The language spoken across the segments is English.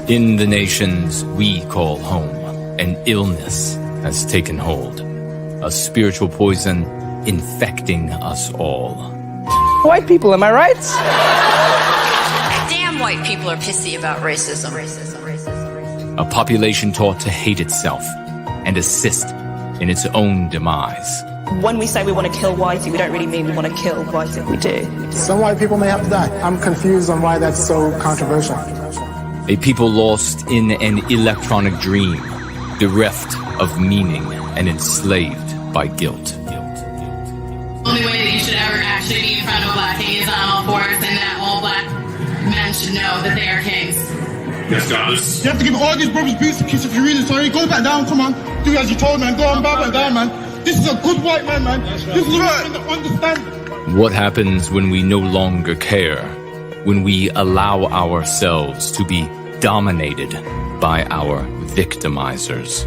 In the nations we call home, an illness has taken hold, a spiritual poison infecting us all. White people, am I right? Damn white people are pissy about racism. A population taught to hate itself and assist in its own demise. When we say we want to kill whitey, we don't really mean we want to kill whitey. We do. Some white people may have to die. I'm confused on why that's so controversial. A people lost in an electronic dream, bereft of meaning and enslaved by guilt. The only way that you should ever actually be in front of a black king is on all fours, and that all black men should know that they are kings. Yes, goddess. You have to give all these brothers beats a kiss if you're really sorry. Go back down, come on. Do as you told, man. Go on, bow back down, man. This is a good white man, man. This is right. Understand. What happens when we no longer care? When we allow ourselves to be dominated by our victimizers?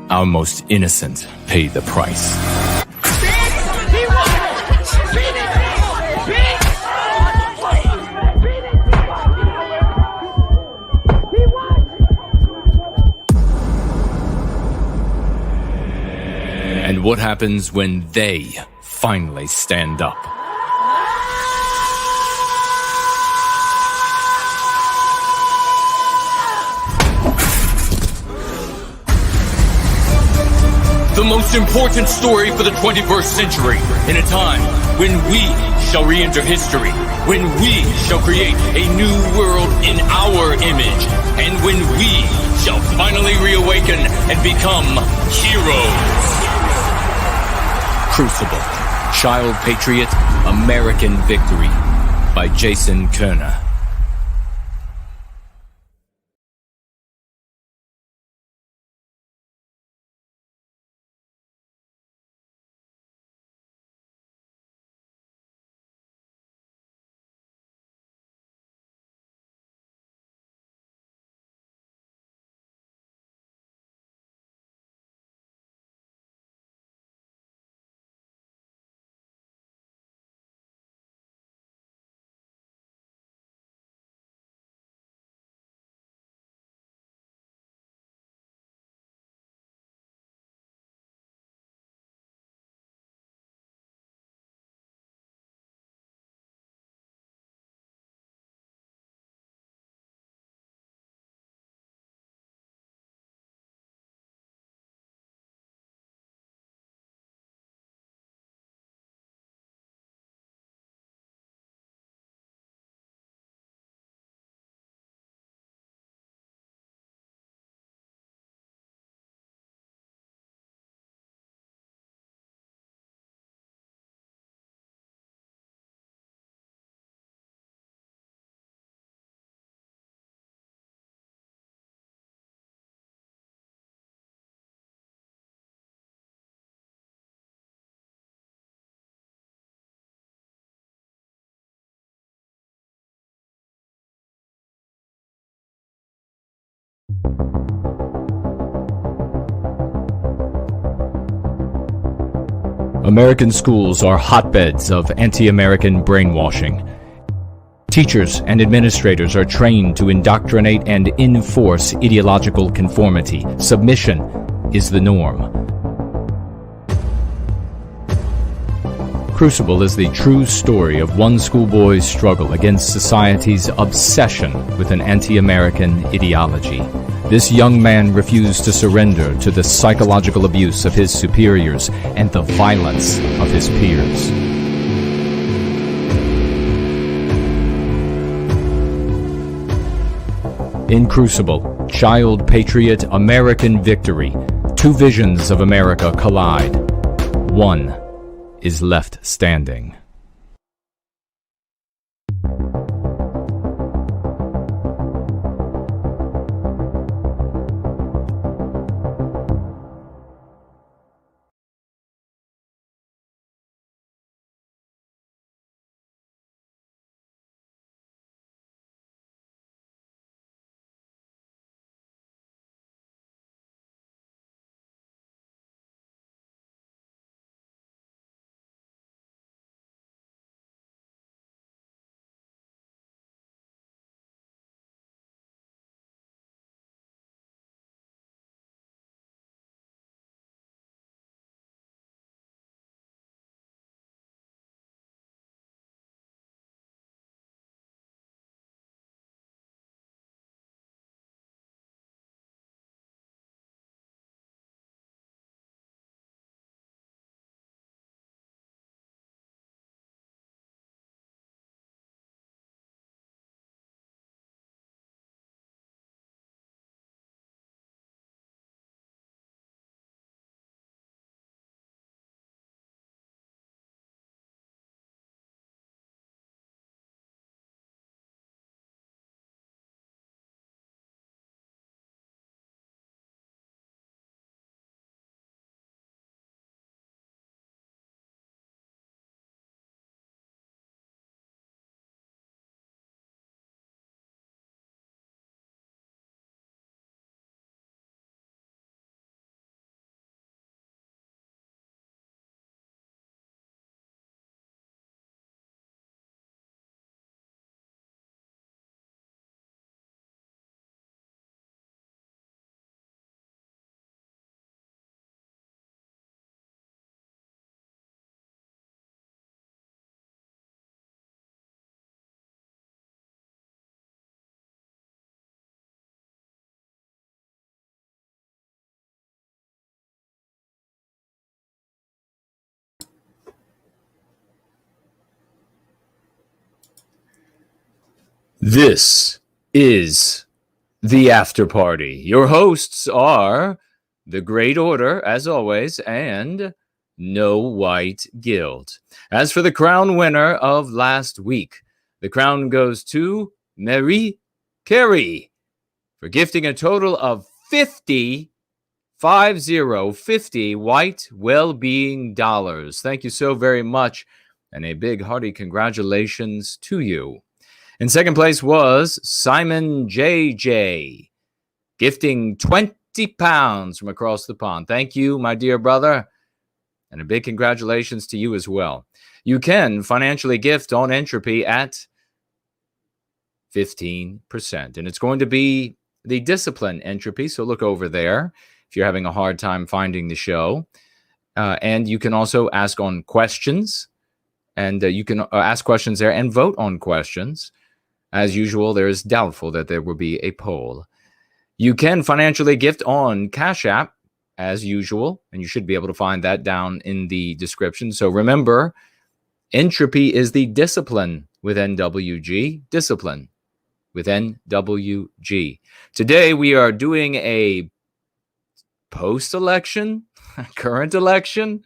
Our most innocent pay the price. And what happens when they finally stand up? The most important story for the 21st century, in a time when we shall re-enter history, when we shall create a new world in our image, and when we shall finally reawaken and become heroes. Crucible, Child Patriot, American Victory by Köhne. American schools are hotbeds of anti-American brainwashing. Teachers and administrators are trained to indoctrinate and enforce ideological conformity. Submission is the norm. Crucible is the true story of one schoolboy's struggle against society's obsession with an anti-American ideology. This young man refused to surrender to the psychological abuse of his superiors and the violence of his peers. In Crucible, Child Patriot, American Victory, two visions of America collide. One is left standing. This is the After Party. Your hosts are the Great Order, as always, and No White Guild. As for the crown winner of last week, the crown goes to Mary Carey for gifting a total of 50 White Wellbeing dollars. Thank you so very much, and a big hearty congratulations to you. In second place was Simon JJ, gifting 20 pounds from across the pond. Thank you, my dear brother, and a big congratulations to you as well. You can financially gift on Entropy at 15%, and it's going to be the discipline Entropy, so look over there if you're having a hard time finding the show. And you can also ask on questions, and you can ask questions there and vote on questions. As usual, there is doubtful that there will be a poll. You can financially gift on Cash App, as usual, and you should be able to find that down in the description. So remember, Entropy is the discipline with NWG, discipline with NWG. Today, we are doing a post-election, current election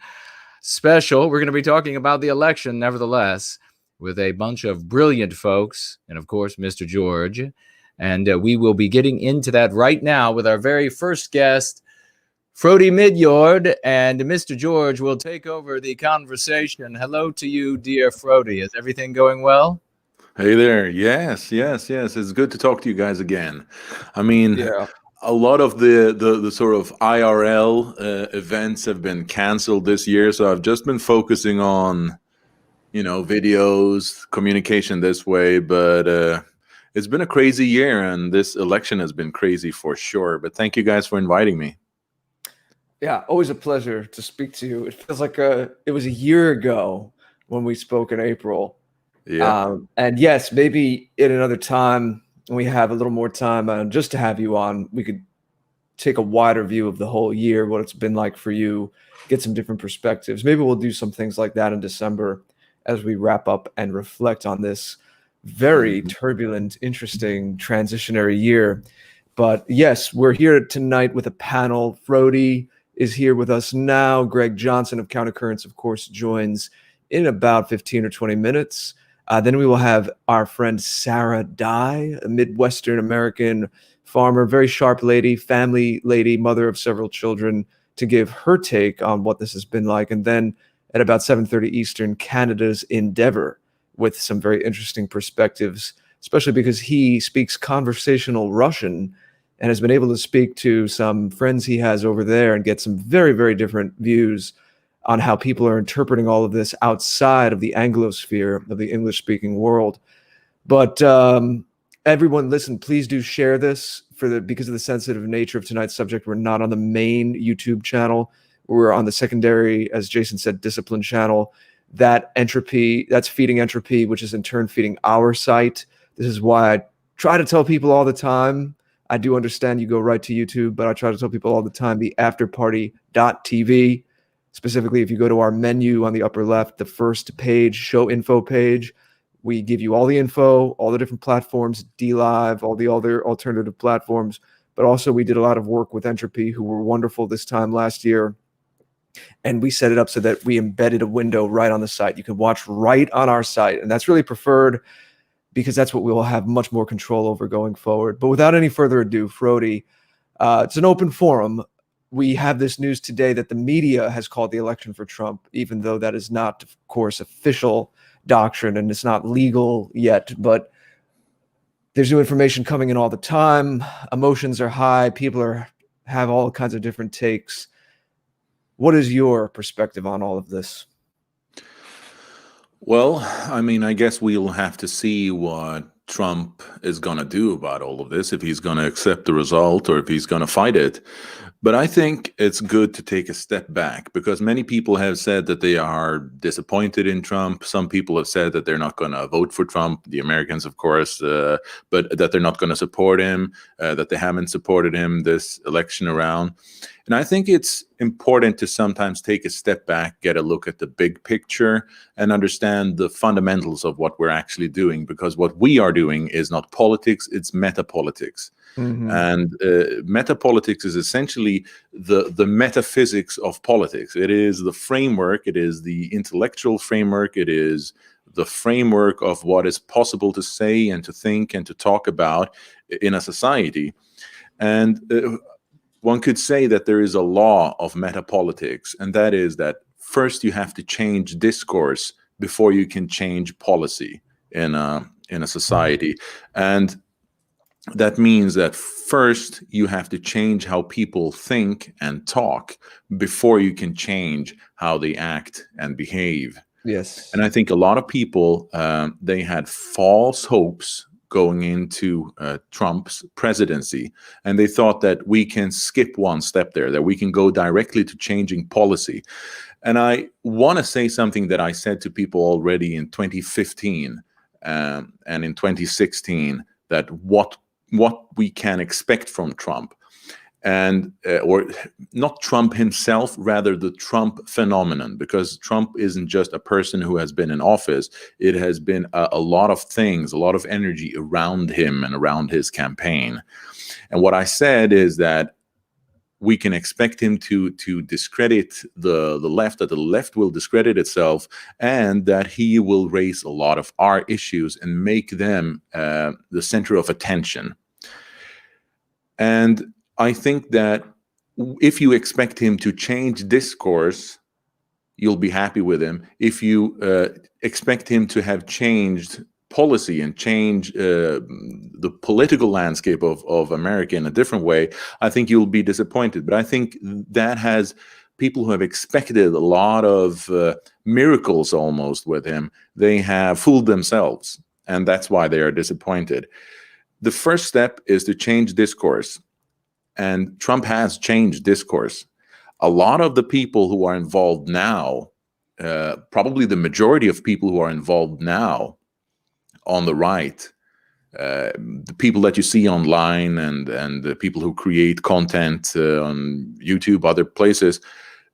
special. We're going to be talking about the election, nevertheless, with a bunch of brilliant folks, and of course, Mr. George. And we will be getting into that right now with our very first guest, Frody Midyard, and Mr. George will take over the conversation. Hello to you, dear Frody. Is everything going well? Hey there. Yes. It's good to talk to you guys again. I mean, a lot of the sort of IRL events have been canceled this year, so I've just been focusing on videos, communication this way, but it's been a crazy year, and this election has been crazy for sure. But thank you guys for inviting me. Yeah, always a pleasure to speak to you. It feels like it was a year ago when we spoke in April. Yeah. And yes, maybe at another time when we have a little more time just to have you on, we could take a wider view of the whole year, what it's been like for you, get some different perspectives. Maybe we'll do some things like that in December as we wrap up and reflect on this very turbulent, interesting, transitionary year. But yes, we're here tonight with a panel. Frody is here with us now. Greg Johnson of Countercurrents, of course, joins in about 15 or 20 minutes. Then we will have our friend Sarah Dye, a Midwestern American farmer, very sharp lady, family lady, mother of several children, to give her take on what this has been like. And then at about 7:30 Eastern, Canada's Endeavor, with some very interesting perspectives, especially because he speaks conversational Russian and has been able to speak to some friends he has over there and get some very, very different views on how people are interpreting all of this outside of the Anglosphere of the English-speaking world. But everyone, listen, please do share this because of the sensitive nature of tonight's subject. We're not on the main YouTube channel. We're on the secondary, as Jason said, discipline channel. That Entropy, that's feeding Entropy, which is in turn feeding our site. This is why I try to tell people all the time. I do understand you go right to YouTube, but I try to tell people all the time, the afterparty.tv. Specifically, if you go to our menu on the upper left, the first page, show info page, we give you all the info, all the different platforms, DLive, all the other alternative platforms. But also we did a lot of work with Entropy, who were wonderful this time last year. And we set it up so that we embedded a window right on the site. You can watch right on our site. And that's really preferred because that's what we will have much more control over going forward. But without any further ado, Frody, it's an open forum. We have this news today that the media has called the election for Trump, even though that is not, of course, official doctrine and it's not legal yet. But there's new information coming in all the time. Emotions are high. People have all kinds of different takes. What is your perspective on all of this? Well, I mean, I guess we'll have to see what Trump is going to do about all of this, if he's going to accept the result or if he's going to fight it. But I think it's good to take a step back because many people have said that they are disappointed in Trump. Some people have said that they're not going to vote for Trump, the Americans, of course, but that they're not going to support him, that they haven't supported him this election around. And I think it's important to sometimes take a step back, get a look at the big picture, and understand the fundamentals of what we're actually doing, because what we are doing is not politics, it's metapolitics. And metapolitics is essentially the metaphysics of politics. It is the framework, it is the intellectual framework, it is the framework of what is possible to say and to think and to talk about in a society. And one could say that there is a law of metapolitics, and that is that first you have to change discourse before you can change policy in a society. And that means that first you have to change how people think and talk before you can change how they act and behave. Yes. And I think a lot of people, they had false hopes going into Trump's presidency. And they thought that we can skip one step there, that we can go directly to changing policy. And I want to say something that I said to people already in 2015 and in 2016, that what we can expect from Trump, and or not Trump himself, rather the Trump phenomenon, because Trump isn't just a person who has been in office. It has been a lot of things, a lot of energy around him and around his campaign. And what I said is that we can expect him to discredit the left, that the left will discredit itself, and that he will raise a lot of our issues and make them the center of attention. And I think that if you expect him to change discourse, you'll be happy with him. If you expect him to have changed policy and change the political landscape of America in a different way, I think you'll be disappointed. But I think that has people who have expected a lot of miracles almost with him, they have fooled themselves. And that's why they are disappointed. The first step is to change discourse. And Trump has changed discourse. A lot of the people who are involved now, probably the majority of people who are involved now on the right, the people that you see online and the people who create content on YouTube, other places,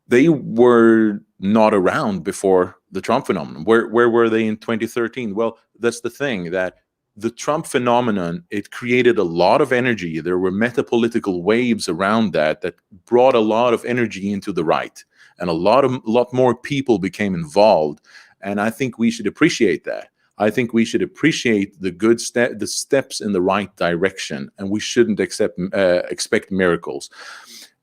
they were not around before the Trump phenomenon. Where were they in 2013? Well, that's the thing, that the Trump phenomenon, it created a lot of energy. There were metapolitical waves around that brought a lot of energy into the right, and a lot more people became involved. And I think we should appreciate that. I think we should appreciate the steps in the right direction, and we shouldn't expect miracles.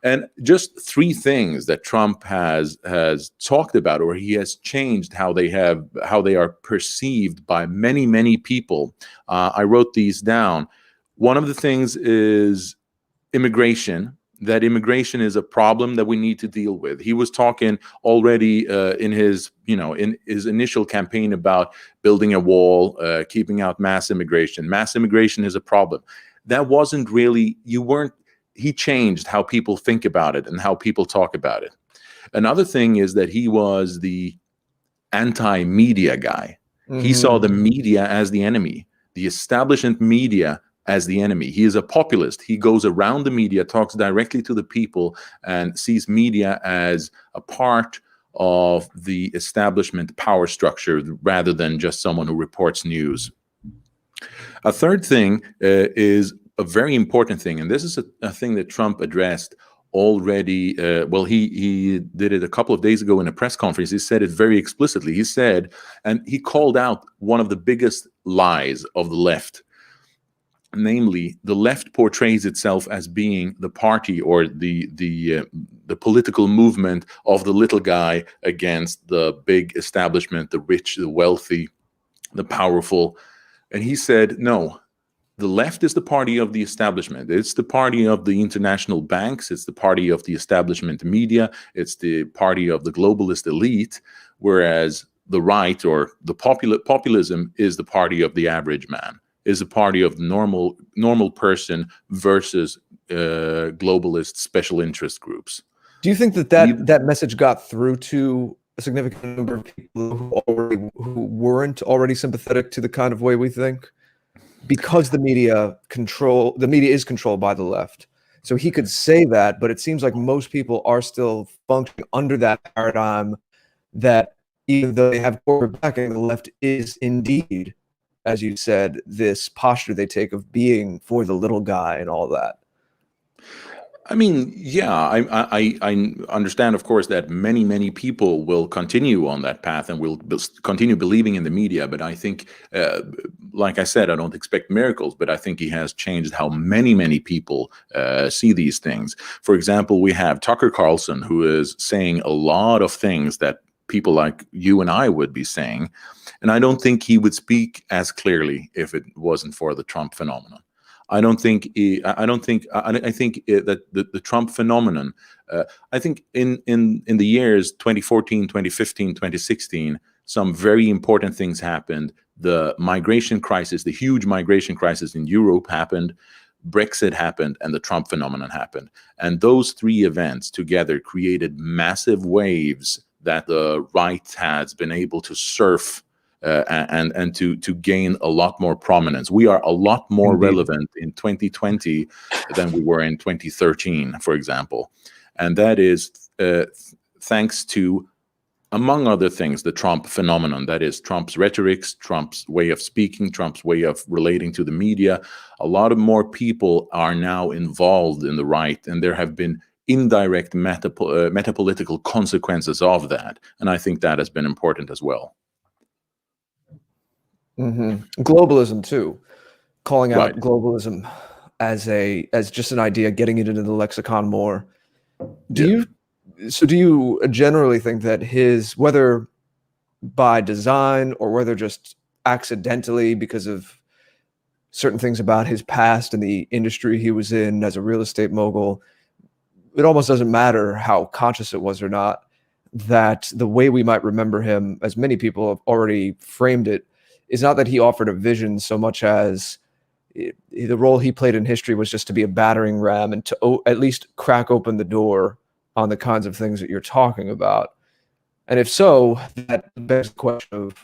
And just three things that Trump has talked about, or he has changed how they are perceived by many people. I wrote these down. One of the things is immigration. That immigration is a problem that we need to deal with. He was talking already in his initial campaign about building a wall, keeping out mass immigration. Mass immigration is a problem. That wasn't really, he changed how people think about it and how people talk about it. Another thing is that he was the anti-media guy. Mm-hmm. He saw the media as the enemy, the establishment media as the enemy. He is a populist. He goes around the media, talks directly to the people, and sees media as a part of the establishment power structure rather than just someone who reports news. A third thing is a very important thing, and this is a thing that Trump addressed already. He did it a couple of days ago in a press conference. He said it very explicitly. He said, and he called out one of the biggest lies of the left. Namely, the left portrays itself as being the party or the political movement of the little guy against the big establishment, the rich, the wealthy, the powerful. And he said, no, the left is the party of the establishment. It's the party of the international banks. It's the party of the establishment media. It's the party of the globalist elite, whereas the right or the populism is the party of the average man, is a party of the normal person versus globalist special interest groups. Do you think that message got through to a significant number of people who weren't already sympathetic to the kind of way we think? Because the media is controlled by the left. So he could say that, but it seems like most people are still functioning under that paradigm that even though they have corporate backing, the left is indeed, as you said, this posture they take of being for the little guy and all that. I mean, yeah, I understand, of course, that many people will continue on that path and will continue believing in the media. But I think, like I said, I don't expect miracles, but I think he has changed how many people see these things. For example, we have Tucker Carlson, who is saying a lot of things that people like you and I would be saying. And I don't think he would speak as clearly if it wasn't for the Trump phenomenon. I think that the Trump phenomenon, I think in the years 2014, 2015, 2016, some very important things happened. The migration crisis, the huge migration crisis in Europe happened, Brexit happened, and the Trump phenomenon happened. And those three events together created massive waves that the right has been able to surf and to gain a lot more prominence. We are a lot more relevant in 2020 than we were in 2013, for example. And that is thanks to, among other things, the Trump phenomenon. That is Trump's rhetorics, Trump's way of speaking, Trump's way of relating to the media. A lot of more people are now involved in the right, and there have been indirect metapolitical consequences of that. And I think that has been important as well. Globalism too, calling out globalism as just an idea, getting it into the lexicon more. Do you generally think that whether by design or whether just accidentally because of certain things about his past and the industry he was in as a real estate mogul, it almost doesn't matter how conscious it was or not, that the way we might remember him, as many people have already framed it, is not that he offered a vision so much as the role he played in history was just to be a battering ram and to at least crack open the door on the kinds of things that you're talking about. And if so, that begs the question of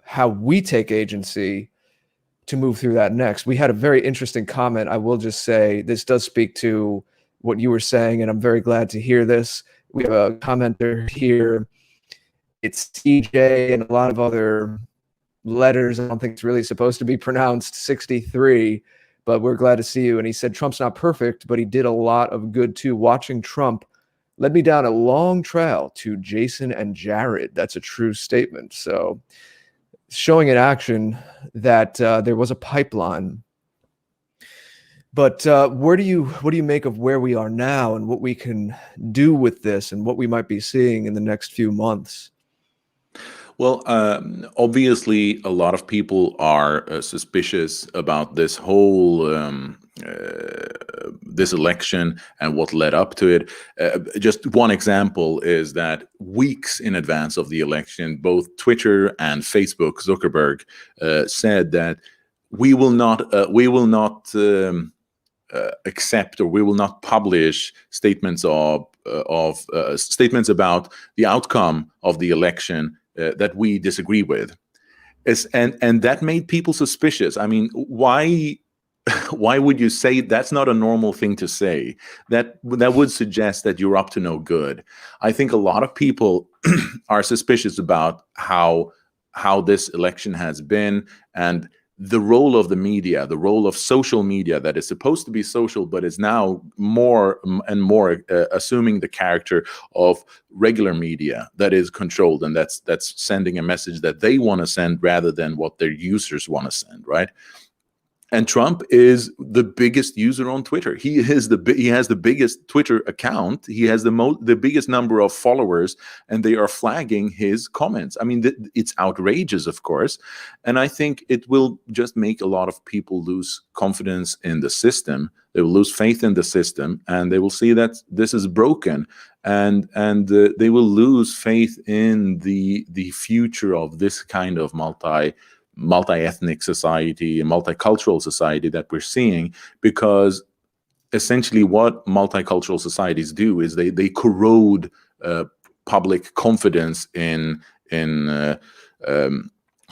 how we take agency to move through that next. We had a very interesting comment. I will just say this does speak to what you were saying, and I'm very glad to hear this. We have a commenter here. It's TJ and a lot of other letters. I don't think it's really supposed to be pronounced 63, but we're glad to see you. And he said, Trump's not perfect, but he did a lot of good too. Watching Trump led me down a long trail to Jason and Jared. That's a true statement. So showing in action that there was a pipeline. But what do you make of where we are now and what we can do with this and what we might be seeing in the next few months? Well, obviously, a lot of people are suspicious about this whole this election and what led up to it. Just one example is that weeks in advance of the election, both Twitter and Facebook, Zuckerberg, said that we will not accept, or we will not publish statements statements about the outcome of the election that we disagree with. And that made people suspicious. I mean, why would you say that's not a normal thing to say? That would suggest that you're up to no good. I think a lot of people are suspicious about how this election has been, and the role of the media, the role of social media that is supposed to be social, but is now more and more assuming the character of regular media that is controlled, and that's sending a message that they want to send rather than what their users want to send, right? And Trump is the biggest user on Twitter. He has the biggest Twitter account. He has the biggest number of followers, and they are flagging his comments. I mean, it's outrageous, of course. And I think it will just make a lot of people lose confidence in the system. They will lose faith in the system, and they will see that this is broken, and they will lose faith in the future of this kind of multi-ethnic society and multicultural society that we're seeing, because essentially what multicultural societies do is they corrode public confidence in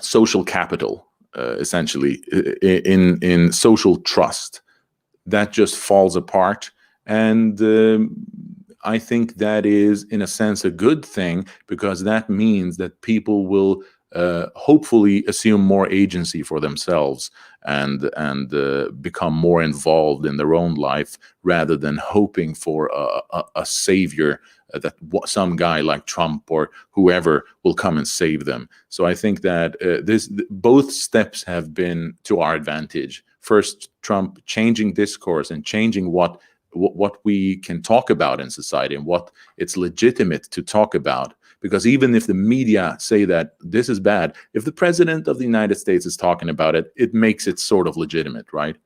social capital, essentially in social trust. that just falls apart. And I think that is, in a sense, a good thing, because that means that people will hopefully assume more agency for themselves and become more involved in their own life, rather than hoping for a savior, that some guy like Trump or whoever will come and save them. So I think that both steps have been to our advantage. First, Trump changing discourse and changing what we can talk about in society and what it's legitimate to talk about. Because even if the media say that this is bad, if the president of the United States is talking about it, it makes it sort of legitimate, right?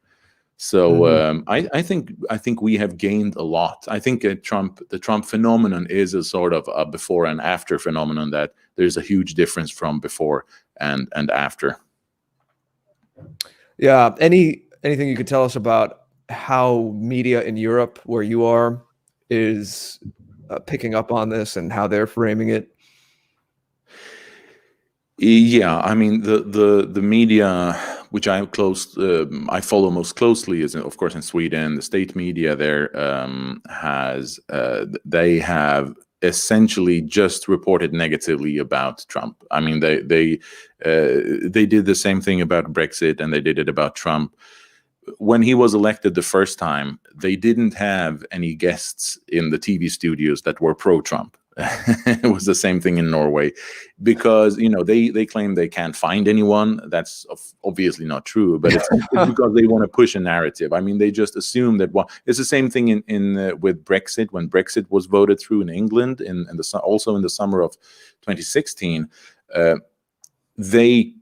So I think we have gained a lot. I think the Trump phenomenon is a sort of a before and after phenomenon, that there's a huge difference from before and after. Yeah. Anything you could tell us about how media in Europe, where you are, is picking up on this and how they're framing it? Yeah, I mean, the media which I follow most closely is, of course, in Sweden. The state media there they have essentially just reported negatively about Trump. I mean, they did the same thing about Brexit, and they did it about Trump. When he was elected the first time, they didn't have any guests in the TV studios that were pro-Trump. It was the same thing in Norway, because they claim they can't find anyone. That's obviously not true, but it's because they want to push a narrative. I mean, they just assume that it's the same thing with Brexit. When Brexit was voted through in England, also in the summer of 2016, they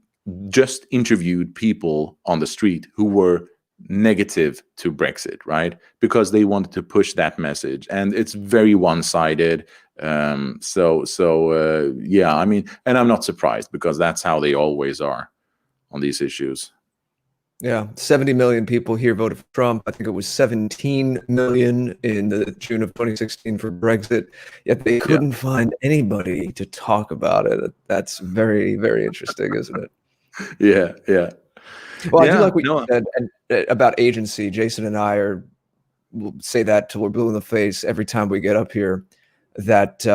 just interviewed people on the street who were negative to Brexit, right? Because they wanted to push that message, and it's very one-sided. Yeah, I mean, and I'm not surprised, because that's how they always are on these issues. Yeah, 70 million people here voted for Trump. I think it was 17 million in the June of 2016 for Brexit. Yet they couldn't find anybody to talk about it. That's very, very interesting, isn't it? Yeah. Well, I do like what you said about agency. Jason and I will say that till we're blue in the face every time we get up here, that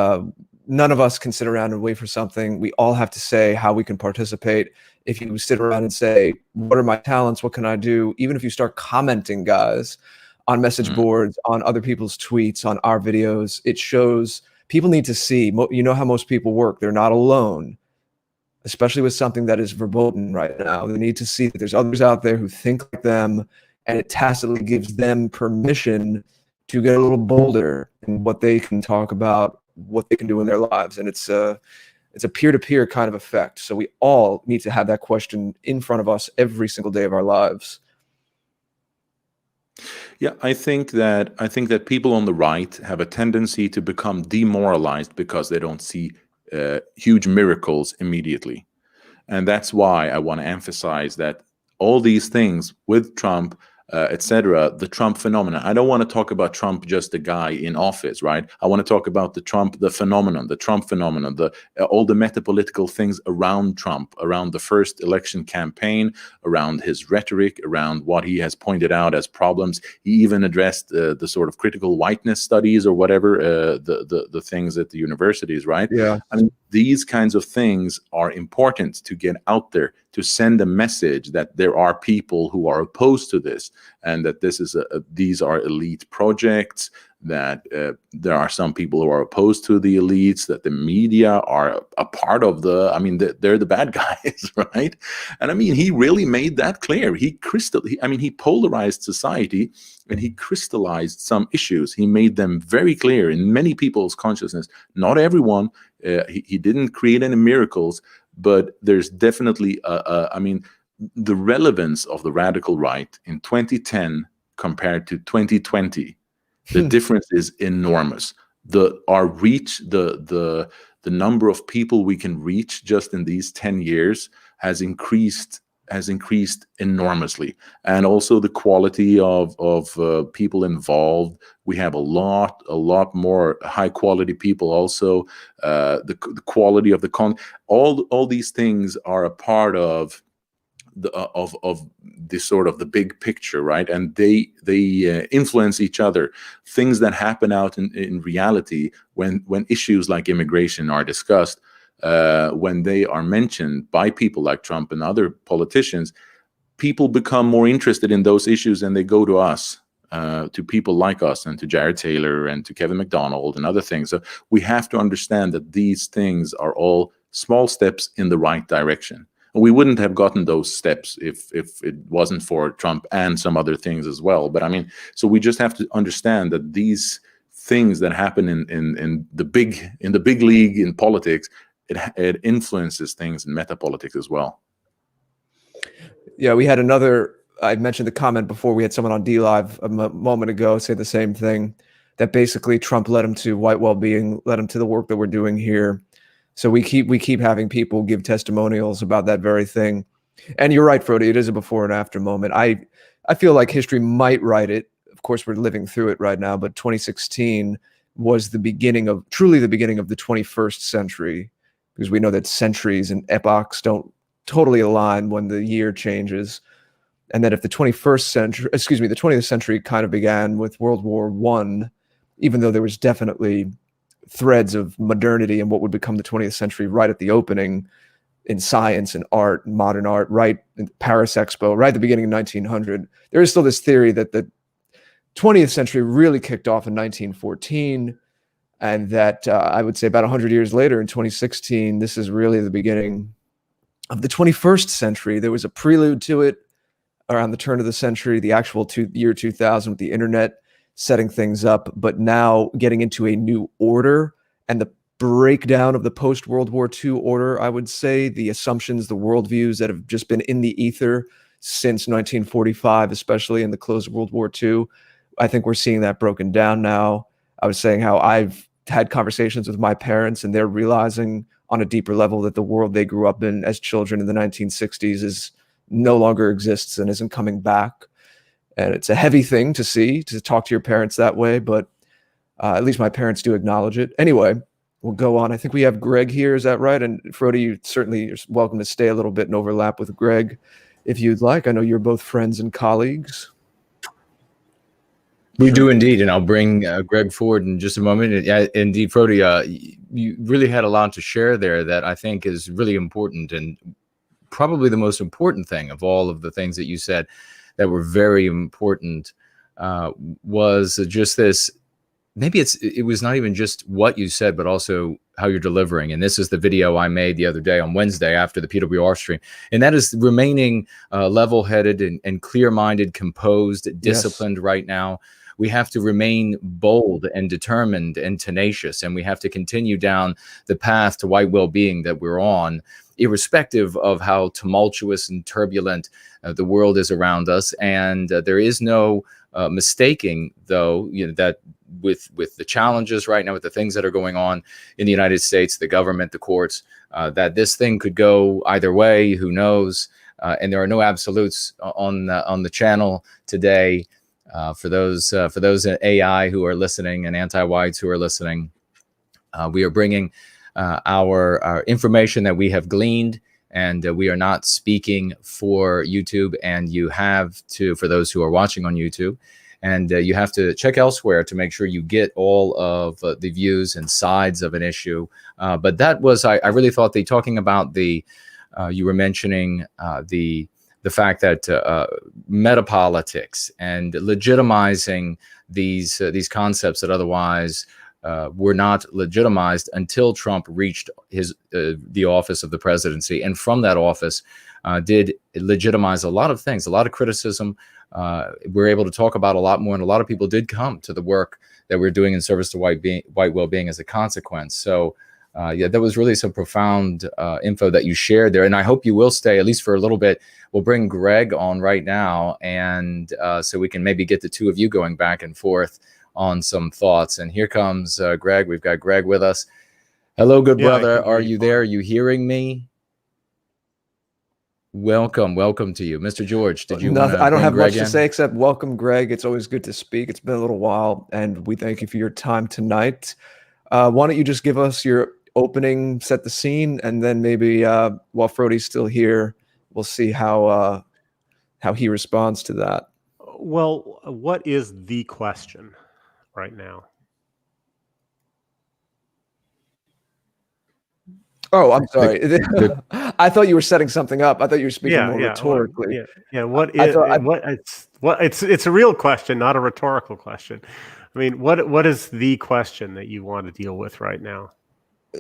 none of us can sit around and wait for something. We all have to say how we can participate. If you sit around and say, what are my talents? What can I do? Even if you start commenting, guys, on message boards, on other people's tweets, on our videos, it shows people need to see, you know how most people work. They're not alone, especially with something that is verboten right now. They need to see that there's others out there who think like them, and it tacitly gives them permission to get a little bolder in what they can talk about, what they can do in their lives. And it's a peer-to-peer kind of effect. So we all need to have that question in front of us every single day of our lives. Yeah, I think that people on the right have a tendency to become demoralized because they don't see huge miracles immediately. And that's why I want to emphasize that all these things with Trump, etc., the Trump phenomenon. I don't want to talk about Trump, just a guy in office, right? I want to talk about the Trump phenomenon, all the metapolitical things around Trump, around the first election campaign, around his rhetoric, around what he has pointed out as problems. He even addressed the sort of critical whiteness studies or whatever, the things at the universities, right? Yeah. I mean, these kinds of things are important to get out there, to send a message that there are people who are opposed to this, and that these are elite projects, that there are some people who are opposed to the elites, that the media are a part of they're the bad guys, right? And I mean, he really made that clear. He polarized society, and he crystallized some issues. He made them very clear in many people's consciousness. Not everyone. He didn't create any miracles, but there's definitely the relevance of the radical right in 2010 compared to 2020. The difference is enormous. Our reach, the number of people we can reach just in these 10 years has increased enormously, and also the quality of people involved. We have a lot more high quality people. Also, the quality of the all these things are a part of of this sort of the big picture, right? And they influence each other. Things that happen out in reality when issues like immigration are discussed, when they are mentioned by people like Trump and other politicians, people become more interested in those issues, and they go to us, to people like us, and to Jared Taylor and to Kevin McDonald and other things. So we have to understand that these things are all small steps in the right direction. And we wouldn't have gotten those steps if it wasn't for Trump and some other things as well. But I mean, so we just have to understand that these things that happen in the big league in politics, it influences things in metapolitics as well. Yeah, we had I mentioned the comment before. We had someone on D Live a moment ago say the same thing, that basically Trump led him to White Wellbeing, led him to the work that we're doing here. So we keep having people give testimonials about that very thing. And you're right, Frody, it is a before and after moment. I feel like history might write it. Of course, we're living through it right now, but 2016 was truly the beginning of the 21st century, because we know that centuries and epochs don't totally align when the year changes. And that if the 20th century kind of began with World War I, even though there was definitely threads of modernity and what would become the 20th century right at the opening in science and art, modern art, right in Paris Expo, right at the beginning of 1900, there is still this theory that the 20th century really kicked off in 1914, and that I would say about 100 years later in 2016, this is really the beginning of the 21st century. There was a prelude to it around the turn of the century, the actual year 2000 with the internet setting things up, but now getting into a new order and the breakdown of the post-World War II order, I would say, the assumptions, the worldviews that have just been in the ether since 1945, especially in the close of World War II. I think we're seeing that broken down now. I was saying how I've had conversations with my parents, and they're realizing on a deeper level that the world they grew up in as children in the 1960s no longer exists and isn't coming back. And it's a heavy thing to see, to talk to your parents that way, but at least my parents do acknowledge it. Anyway, we'll go on. I think we have Greg here. Is that right? And Frody, you certainly are welcome to stay a little bit and overlap with Greg if you'd like. I know you're both friends and colleagues. We do indeed, and I'll bring Greg forward in just a moment. Yeah, indeed, Frody, you really had a lot to share there that I think is really important, and probably the most important thing of all of the things that you said that were very important was just this. Maybe it was not even just what you said, but also how you're delivering. And this is the video I made the other day on Wednesday after the PWR stream. And that is remaining level-headed and clear-minded, composed, disciplined right now. We have to remain bold and determined and tenacious, and we have to continue down the path to white well-being that we're on, irrespective of how tumultuous and turbulent the world is around us. And there is no mistaking, though, that with the challenges right now, with the things that are going on in the United States, the government, the courts, that this thing could go either way. Who knows? And there are no absolutes on the channel today. For those AI who are listening and anti-whites who are listening, we are bringing our information that we have gleaned, and we are not speaking for YouTube. And you have to, for those who are watching on YouTube, and you have to check elsewhere to make sure you get all of the views and sides of an issue. But that was, I really thought talking about you were mentioning the fact that metapolitics and legitimizing these concepts that otherwise were not legitimized until Trump reached the office of the presidency, and from that office did legitimize a lot of things, a lot of criticism. We're able to talk about a lot more, and a lot of people did come to the work that we're doing in service to white well-being as a consequence. So yeah, that was really some profound info that you shared there, and I hope you will stay at least for a little bit. We'll bring Greg on right now, and so we can maybe get the two of you going back and forth on some thoughts. And here comes Greg. We've got Greg with us. Hello, good brother. Are you there? Are you hearing me? Welcome to you, Mr. George. Did you? I don't have much to say except welcome, Greg. It's always good to speak. It's been a little while, and we thank you for your time tonight. Why don't you just give us your opening, set the scene, and then maybe while Frody's still here, we'll see how he responds to that. Well, what is the question right now? Oh, I'm sorry. I thought you were setting something up. I thought you were speaking more rhetorically. It's a real question, not a rhetorical question. I mean, what is the question that you want to deal with right now?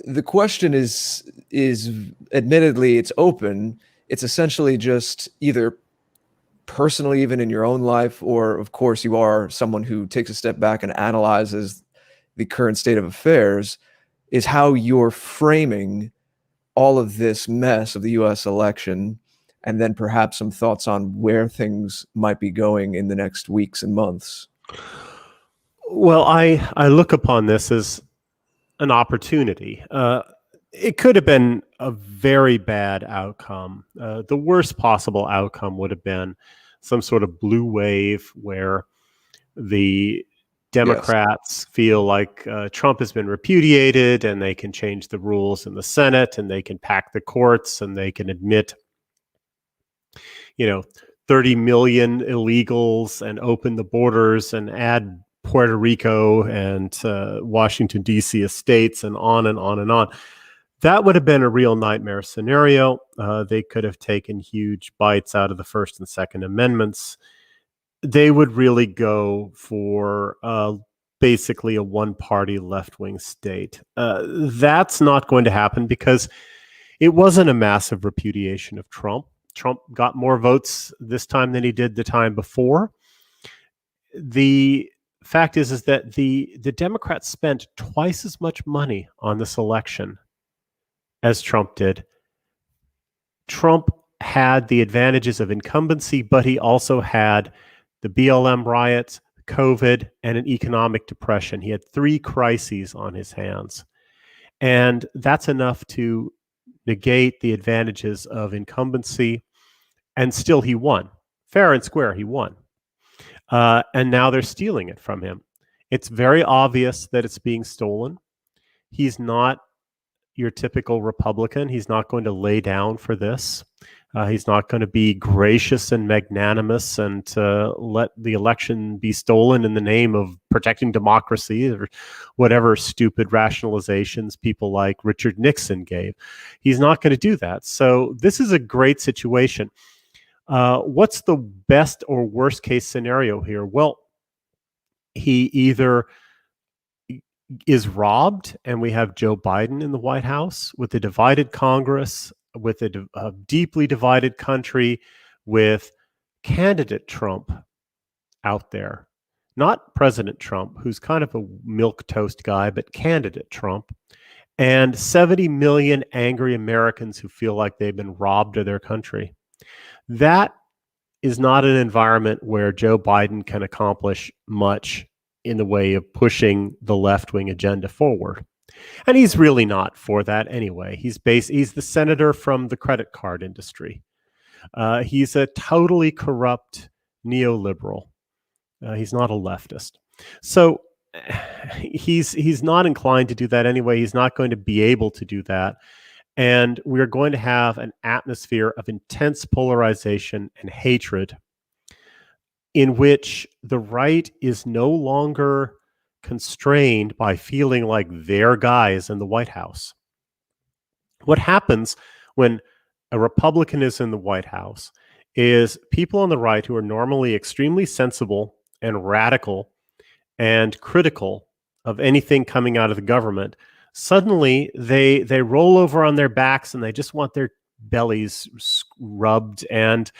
The question is admittedly, it's open. It's essentially just either personally, even in your own life, or of course you are someone who takes a step back and analyzes the current state of affairs, is how you're framing all of this mess of the US election, and then perhaps some thoughts on where things might be going in the next weeks and months. Well, I look upon this as an opportunity. It could have been a very bad outcome. The worst possible outcome would have been some sort of blue wave where the Democrats feel like Trump has been repudiated and they can change the rules in the Senate and they can pack the courts and they can admit, 30 million illegals and open the borders and add Puerto Rico and Washington, D.C. estates and on and on and on. That would have been a real nightmare scenario. They could have taken huge bites out of the First and Second Amendments. They would really go for basically a one-party left-wing state. That's not going to happen because it wasn't a massive repudiation of Trump. Trump got more votes this time than he did the time before. The fact is that the Democrats spent twice as much money on this election as Trump did. Trump had the advantages of incumbency, but he also had the BLM riots, COVID, and an economic depression. He had 3 crises on his hands. And that's enough to negate the advantages of incumbency. And still he won. Fair and square, he won. And now they're stealing it from him. It's very obvious that it's being stolen. He's not your typical Republican. He's not going to lay down for this. He's not going to be gracious and magnanimous and let the election be stolen in the name of protecting democracy or whatever stupid rationalizations people like Richard Nixon gave. He's not going to do that. So this is a great situation. What's the best or worst case scenario here? Well, he either is robbed and we have Joe Biden in the White House with a divided Congress, with a deeply divided country, with candidate Trump out there. Not President Trump, who's kind of a milquetoast guy, but candidate Trump. And 70 million angry Americans who feel like they've been robbed of their country. That is not an environment where Joe Biden can accomplish much in the way of pushing the left-wing agenda forward. And he's really not for that anyway. He's the senator from the credit card industry. He's a totally corrupt neoliberal. He's not a leftist. So he's not inclined to do that anyway. He's not going to be able to do that. And we're going to have an atmosphere of intense polarization and hatred in which the right is no longer constrained by feeling like their guy is in the White House. What happens when a Republican is in the White House is people on the right who are normally extremely sensible and radical and critical of anything coming out of the government, suddenly they roll over on their backs and they just want their bellies rubbed and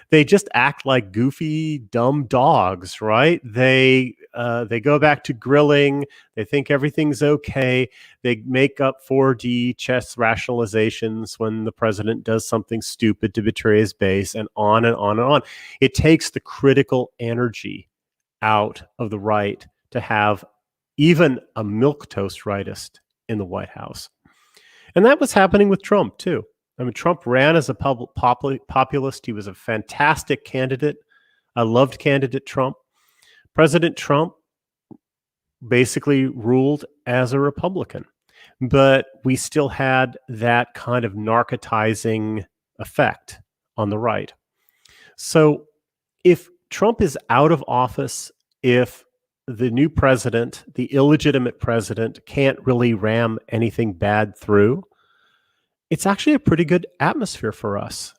they just act like goofy, dumb dogs, right? They go back to grilling. They think everything's okay. They make up 4D chess rationalizations when the president does something stupid to betray his base, and on and on and on. It takes the critical energy out of the right to have even a milquetoast rightist in the White House. And that was happening with Trump, too. I mean, Trump ran as a populist. He was a fantastic candidate. I loved candidate Trump. President Trump basically ruled as a Republican, but we still had that kind of narcotizing effect on the right. So if Trump is out of office, if the new president, the illegitimate president, can't really ram anything bad through, it's actually a pretty good atmosphere for us.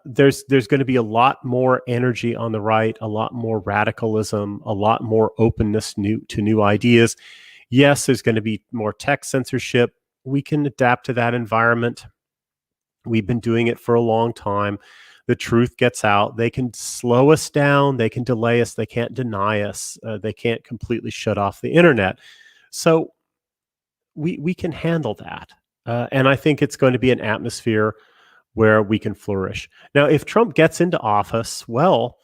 There's going to be a lot more energy on the right, a lot more radicalism, a lot more openness to new ideas. Yes, there's going to be more tech censorship. We can adapt to that environment. We've been doing it for a long time. The truth gets out. They can slow us down. They can delay us. They can't deny us. They can't completely shut off the internet. So we can handle that. And I think it's going to be an atmosphere where we can flourish. Now, if Trump gets into office, well,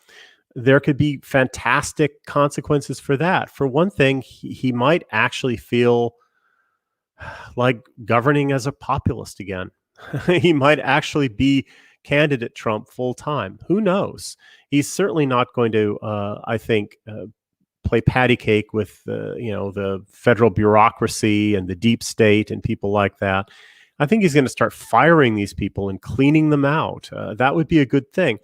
there could be fantastic consequences for that. For one thing, he might actually feel like governing as a populist again. He might actually be candidate Trump full time. Who knows? He's certainly not going to, I think, play patty cake with the federal bureaucracy and the deep state and people like that. I think he's going to start firing these people and cleaning them out. That would be a good thing.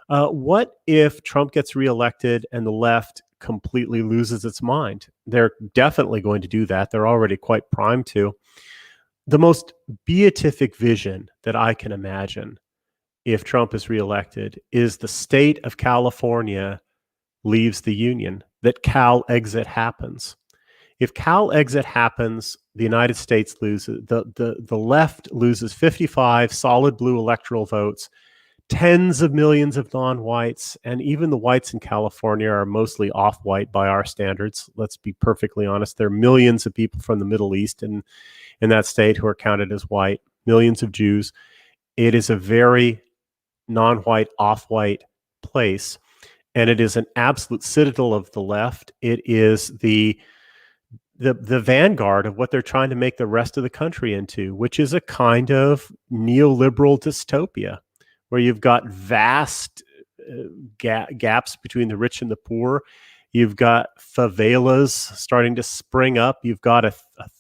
What if Trump gets reelected and the left completely loses its mind? They're definitely going to do that. They're already quite primed to. The most beatific vision that I can imagine if Trump is reelected is the state of California leaves the union, that Cal exit happens. If Cal exit happens, the United States loses, the left loses 55 solid blue electoral votes, tens of millions of non-whites, and even the whites in California are mostly off-white by our standards. Let's be perfectly honest. There are millions of people from the Middle East in that state who are counted as white, millions of Jews. It is a very non-white, off-white place, and it is an absolute citadel of the left. It is the vanguard of what they're trying to make the rest of the country into, which is a kind of neoliberal dystopia, where you've got vast gaps between the rich and the poor. You've got favelas starting to spring up. You've got a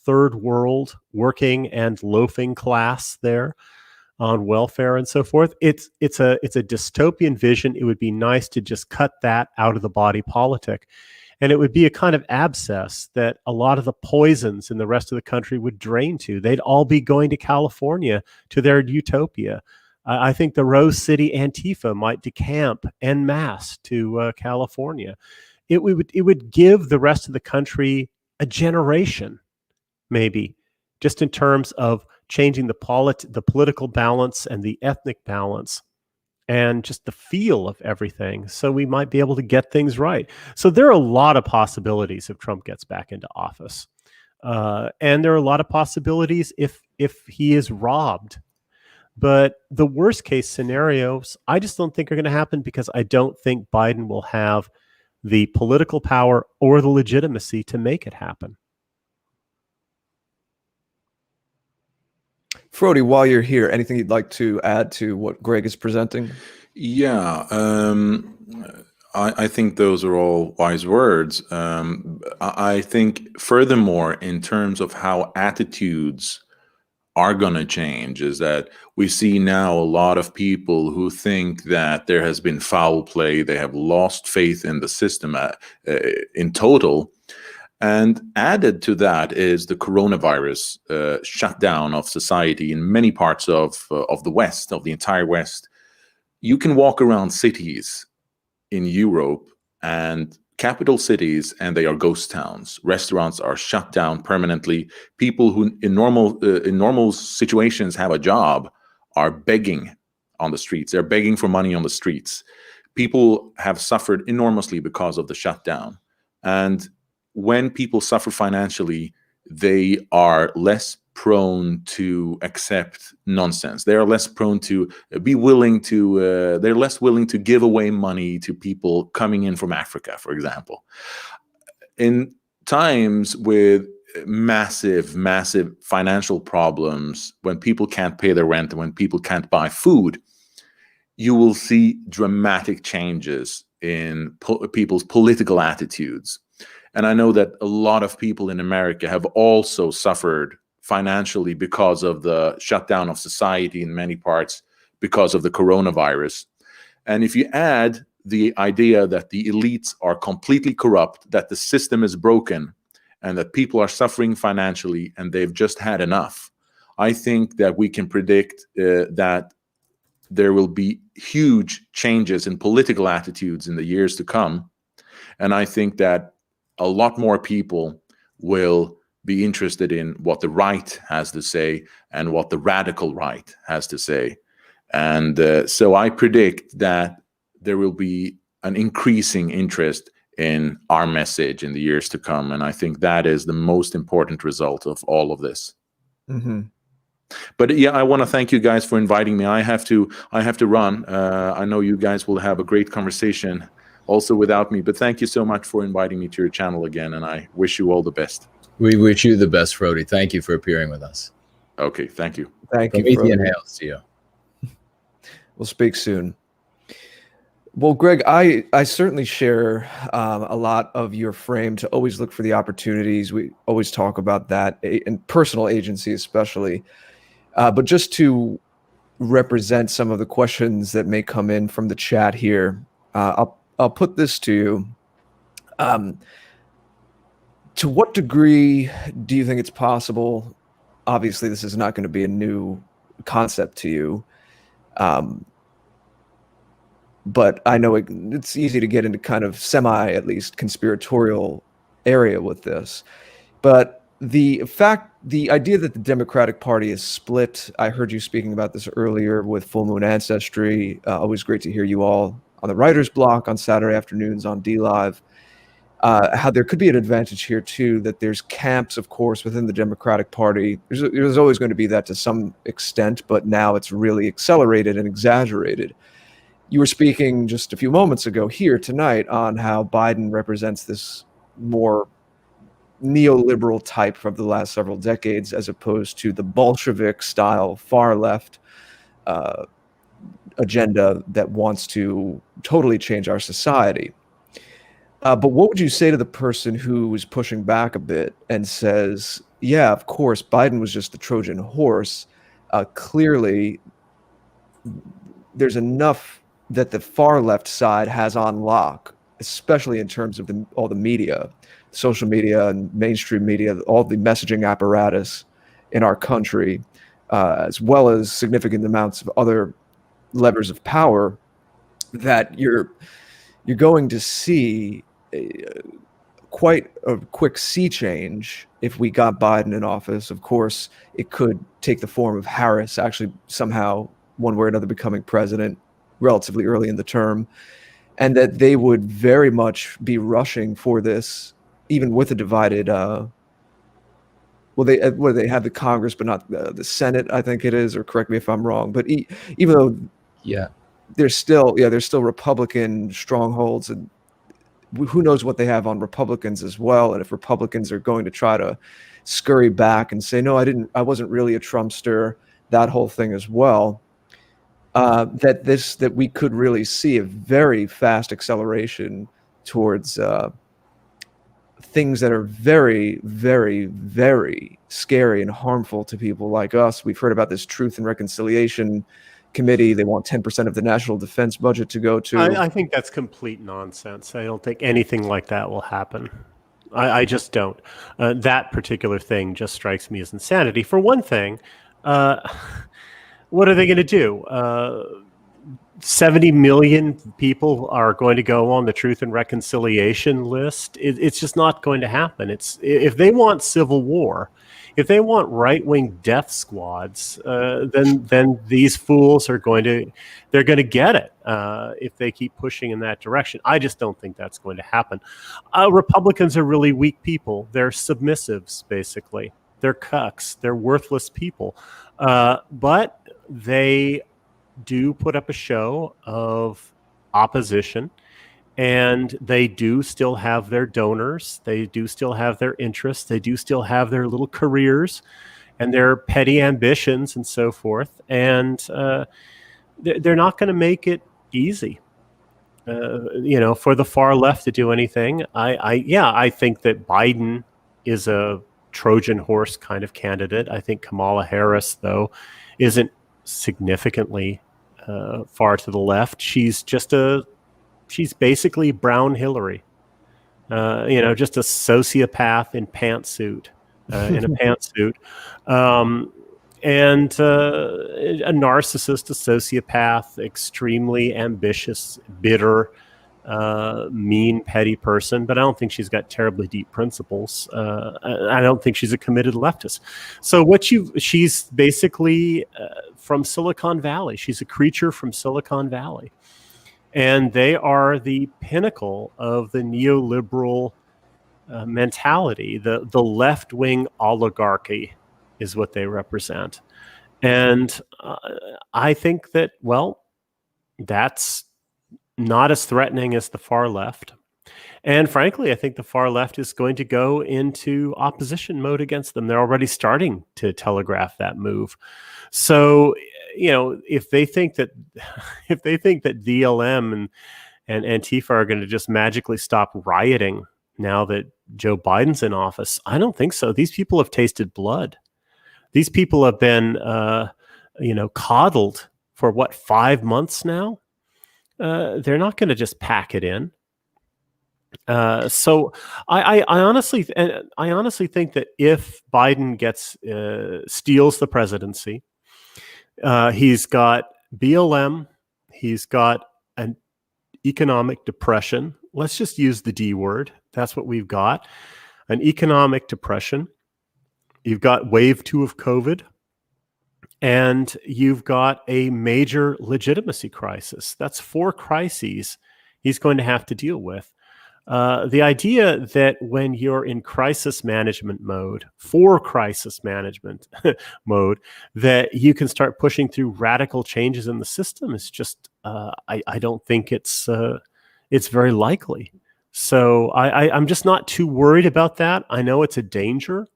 third world working and loafing class there on welfare and so forth. It's a dystopian vision. It would be nice to just cut that out of the body politic. And it would be a kind of abscess that a lot of the poisons in the rest of the country would drain to. They'd all be going to California, to their utopia. I think the Rose City Antifa might decamp en masse to California. It would give the rest of the country a generation, maybe, just in terms of changing the political balance and the ethnic balance and just the feel of everything. So we might be able to get things right. So there are a lot of possibilities if Trump gets back into office. And there are a lot of possibilities if he is robbed. But the worst case scenarios, I just don't think are going to happen, because I don't think Biden will have the political power or the legitimacy to make it happen. Frody, while you're here, anything you'd like to add to what Greg is presenting? Yeah, I think those are all wise words. I think furthermore, in terms of how attitudes are going to change, is that we see now a lot of people who think that there has been foul play. They have lost faith in the system in total. And added to that is the coronavirus shutdown of society in many parts of the West, of the entire West. You can walk around cities in Europe and capital cities, and they are ghost towns. Restaurants are shut down permanently. People who in normal situations have a job are begging on the streets. They're begging for money on the streets. People have suffered enormously because of the shutdown. And when people suffer financially, they are less prone to accept nonsense. They are less prone to be willing to, they're less willing to give away money to people coming in from Africa, for example. In times with massive financial problems, when people can't pay their rent and when people can't buy food, you will see dramatic changes in people's political attitudes. And I know that a lot of people in America have also suffered financially because of the shutdown of society in many parts, because of the coronavirus. And if you add the idea that the elites are completely corrupt, that the system is broken, and that people are suffering financially and they've just had enough, I think that we can predict that there will be huge changes in political attitudes in the years to come. And I think that a lot more people will be interested in what the right has to say and what the radical right has to say. And so I predict that there will be an increasing interest in our message in the years to come. And I think that is the most important result of all of this. Mm-hmm. But yeah, I want to thank you guys for inviting me. I have to run. I know you guys will have a great conversation also without me, but thank you so much for inviting me to your channel again. And I wish you all the best. We wish you the best, Frody. Thank you for appearing with us. Okay, thank you. Thank you, Promethean Frody. hails to you. We'll speak soon. Well, Greg, I certainly share a lot of your frame to always look for the opportunities. We always talk about that, and personal agency especially. But just to represent some of the questions that may come in from the chat here, I'll put this to you. To what degree do you think it's possible? Obviously, this is not going to be a new concept to you. But I know it's easy to get into kind of at least, conspiratorial area with this. But the idea that the Democratic Party is split, I heard you speaking about this earlier with Full Moon Ancestry. Always great to hear you all on the Writer's Block on Saturday afternoons on DLive. How there could be an advantage here, too, that there's camps, of course, within the Democratic Party. There's always going to be that to some extent, but now it's really accelerated and exaggerated. You were speaking just a few moments ago here tonight on how Biden represents this more neoliberal type of the last several decades, as opposed to the Bolshevik-style far-left agenda that wants to totally change our society. But what would you say to the person who is pushing back a bit and says, yeah, of course, Biden was just the Trojan horse. Clearly, there's enough that the far left side has on lock, especially in terms of all the media, social media and mainstream media, all the messaging apparatus in our country, as well as significant amounts of other levers of power, that you're going to see quite a quick sea change if we got Biden in office. Of course, it could take the form of Harris actually somehow, one way or another, becoming president relatively early in the term, and that they would very much be rushing for this, even with a divided. They have the Congress, but not the Senate, I think it is, or correct me if I'm wrong. But even though, there's still Republican strongholds, and who knows what they have on Republicans as well. And if Republicans are going to try to scurry back and say, no, I wasn't really a Trumpster, that whole thing as well. That we could really see a very fast acceleration towards things that are very, very, very scary and harmful to people like us. We've heard about this Truth and Reconciliation Committee. They want 10% of the national defense budget to go to. I think that's complete nonsense. I don't think anything like that will happen. I just don't. That particular thing just strikes me as insanity. For one thing, what are they going to do? 70 million people are going to go on the Truth and Reconciliation list. It's just not going to happen. If they want civil war, if they want right-wing death squads, then these fools are going to get it if they keep pushing in that direction. I just don't think that's going to happen. Republicans are really weak people. They're submissives, basically. They're cucks. They're worthless people. But they do put up a show of opposition, and they do still have their donors. They do still have their interests. They do still have their little careers and their petty ambitions and so forth. And they're not going to make it easy, for the far left to do anything. I think that Biden is a Trojan horse kind of candidate. I think Kamala Harris, though, isn't significantly far to the left. She's basically brown Hillary. Just a sociopath in pantsuit, in a pantsuit, and a narcissist, a sociopath, extremely ambitious, bitter, mean, petty person. But I don't think she's got terribly deep principles. I don't think she's a committed leftist. So she's basically from Silicon Valley. She's a creature from Silicon Valley. And they are the pinnacle of the neoliberal mentality. The left-wing oligarchy is what they represent. And I think that, well, that's not as threatening as the far left. And frankly, I think the far left is going to go into opposition mode against them. They're already starting to telegraph that move. So, if they think that DLM and Antifa are going to just magically stop rioting now that Joe Biden's in office, I don't think so. These people have tasted blood. These people have been, coddled for 5 months now. They're not going to just pack it in. So I honestly think that if Biden steals the presidency, he's got BLM, he's got an economic depression. Let's just use the D word. That's what we've got. An economic depression. You've got wave 2 of COVID. And you've got a major legitimacy crisis. That's 4 crises he's going to have to deal with. The idea that when you're in crisis management mode, that you can start pushing through radical changes in the system is just, I don't think it's very likely. So I'm just not too worried about that. I know it's a danger.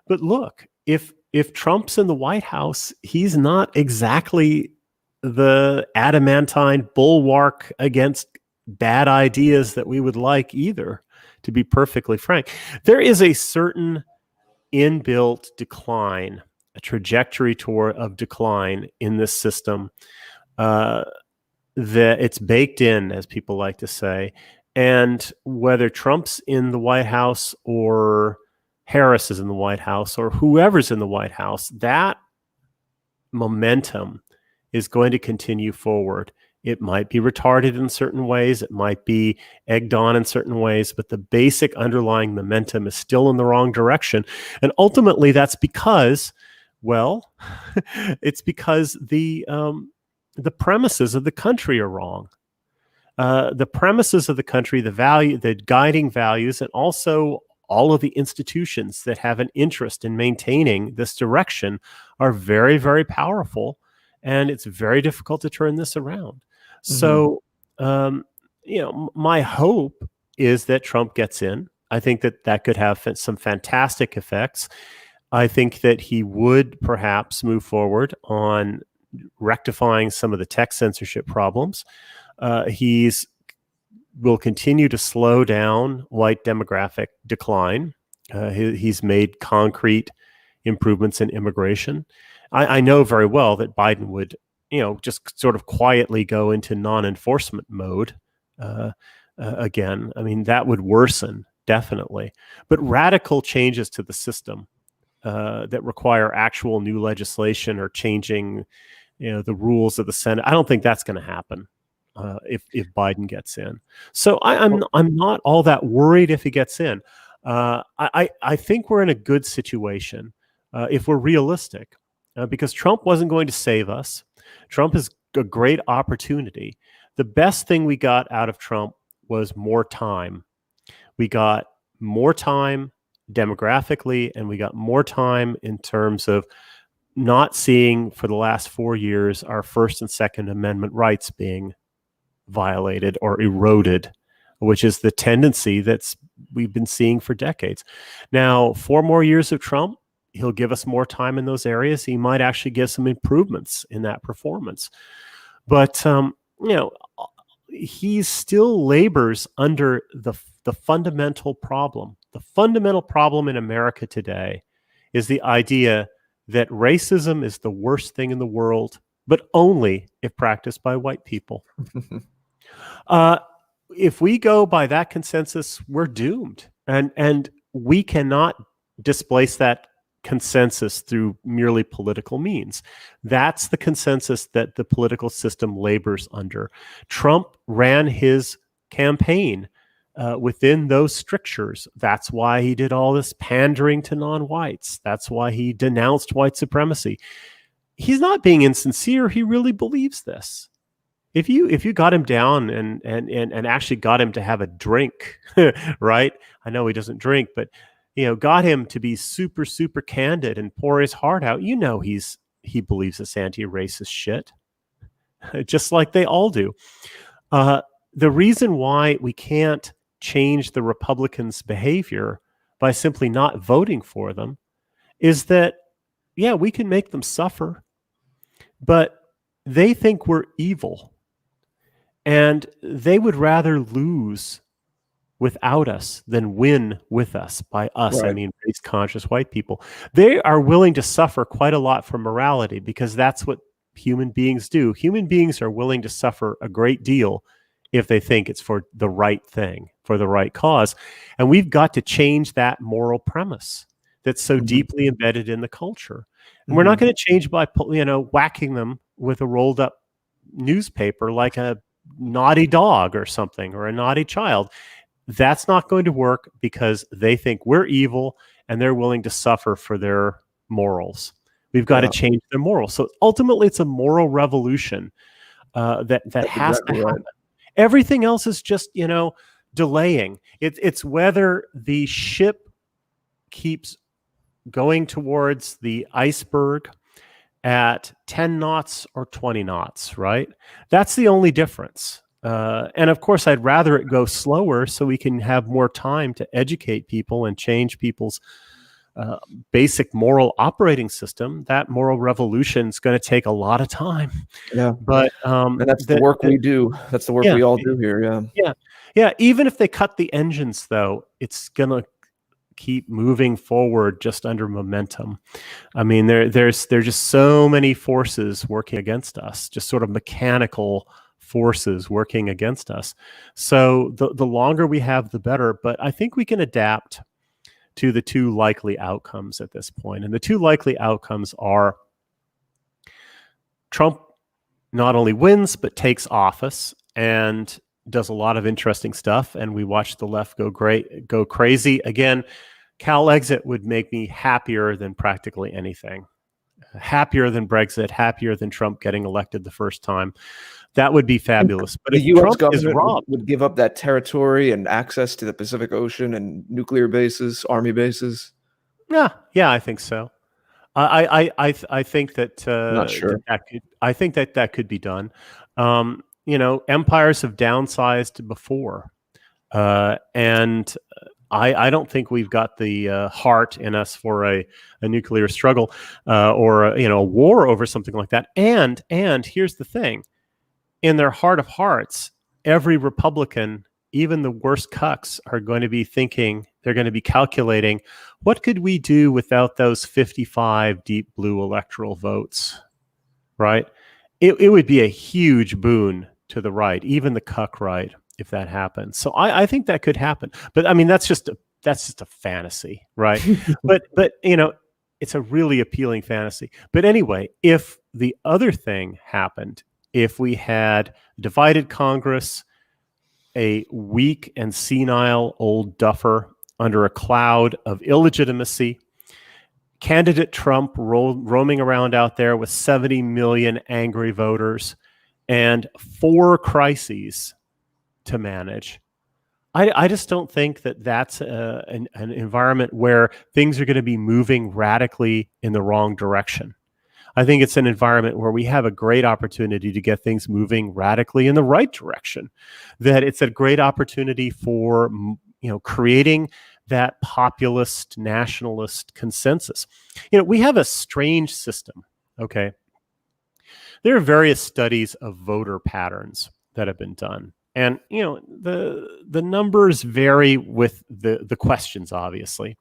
But look, if Trump's in the White House, he's not exactly the adamantine bulwark against bad ideas that we would like either, to be perfectly frank. There is a certain inbuilt decline, a trajectory of decline in this system that it's baked in, as people like to say. And whether Trump's in the White House or Harris is in the White House or whoever's in the White House, that momentum is going to continue forward. It might be retarded in certain ways. It might be egged on in certain ways, but the basic underlying momentum is still in the wrong direction. And ultimately that's because, it's because the premises of the country are wrong. The premises of the country, the guiding values, and also all of the institutions that have an interest in maintaining this direction are very, very powerful, and it's very difficult to turn this around. So, my hope is that Trump gets in. I think that could have some fantastic effects. I think that he would perhaps move forward on rectifying some of the tech censorship problems. Will continue to slow down white demographic decline. He's made concrete improvements in immigration. I know very well that Biden would, just sort of quietly go into non-enforcement mode again. I mean, that would worsen, definitely. But radical changes to the system that require actual new legislation or changing, the rules of the Senate, I don't think that's going to happen. If Biden gets in. So I'm not all that worried if he gets in. I think we're in a good situation if we're realistic, because Trump wasn't going to save us. Trump is a great opportunity. The best thing we got out of Trump was more time. We got more time demographically, and we got more time in terms of not seeing for the last 4 years our First and Second Amendment rights being violated or eroded, which is the tendency we've been seeing for decades. Now, 4 more years of Trump, he'll give us more time in those areas. He might actually give some improvements in that performance. But, he still labors under the fundamental problem. The fundamental problem in America today is the idea that racism is the worst thing in the world but only if practiced by white people. If we go by that consensus, we're doomed. And we cannot displace that consensus through merely political means. That's the consensus that the political system labors under. Trump ran his campaign within those strictures. That's why he did all this pandering to non-whites. That's why he denounced white supremacy. He's not being insincere. He really believes this. If you got him down and actually got him to have a drink, right? I know he doesn't drink, but got him to be super, super candid and pour his heart out. He believes this anti-racist shit, just like they all do. The reason why we can't change the Republicans' behavior by simply not voting for them is that, yeah, we can make them suffer, but they think we're evil. And they would rather lose without us than win with us. By us, right. I mean race-conscious white people. They are willing to suffer quite a lot for morality because that's what human beings do. Human beings are willing to suffer a great deal if they think it's for the right thing, for the right cause. And we've got to change that moral premise that's so deeply embedded in the culture. And we're not going to change by whacking them with a rolled up newspaper like a naughty dog or something, or a naughty child. That's not going to work because they think we're evil and they're willing to suffer for their morals. We've got to change their morals. So ultimately, it's a moral revolution that has to happen. Right. Everything else is just delaying. It's whether the ship keeps going towards the iceberg at 10 knots or 20 knots, right? That's the only difference. And of course, I'd rather it go slower so we can have more time to educate people and change people's basic moral operating system. That moral revolution is going to take a lot of time. Yeah, but and that's the work we do. That's the work we all do here. Yeah. Even if they cut the engines, though, it's going to keep moving forward just under momentum. I mean, there's just so many forces working against us, just sort of mechanical forces working against us. So the longer we have, the better. But I think we can adapt to the two likely outcomes at this point. And the two likely outcomes are Trump not only wins, but takes office and does a lot of interesting stuff. And we watch the left go crazy. Again, Cal exit would make me happier than practically anything. Happier than Brexit, happier than Trump getting elected the first time. That would be fabulous. But the if U.S. Trump government would give up that territory and access to the Pacific Ocean and nuclear bases, army bases. Yeah, I think so. I think that not sure. I think that could be done. Empires have downsized before, and I don't think we've got the heart in us for a nuclear struggle or a war over something like that. And here's the thing: in their heart of hearts, every Republican, even the worst cucks, are going to be thinking, they're going to be calculating, what could we do without those 55 deep blue electoral votes, right? It would be a huge boon to the right, even the cuck right, if that happens. So I think that could happen. But I mean, that's just a fantasy, right? but it's a really appealing fantasy. But anyway, if the other thing happened, if we had divided Congress, a weak and senile old duffer under a cloud of illegitimacy, candidate Trump roaming around out there with 70 million angry voters and 4 crises to manage, I just don't think that that's an environment where things are going to be moving radically in the wrong direction. I think it's an environment where we have a great opportunity to get things moving radically in the right direction. That it's a great opportunity for creating that populist nationalist consensus. We have a strange system. Okay, there are various studies of voter patterns that have been done, and the numbers vary with the questions, obviously,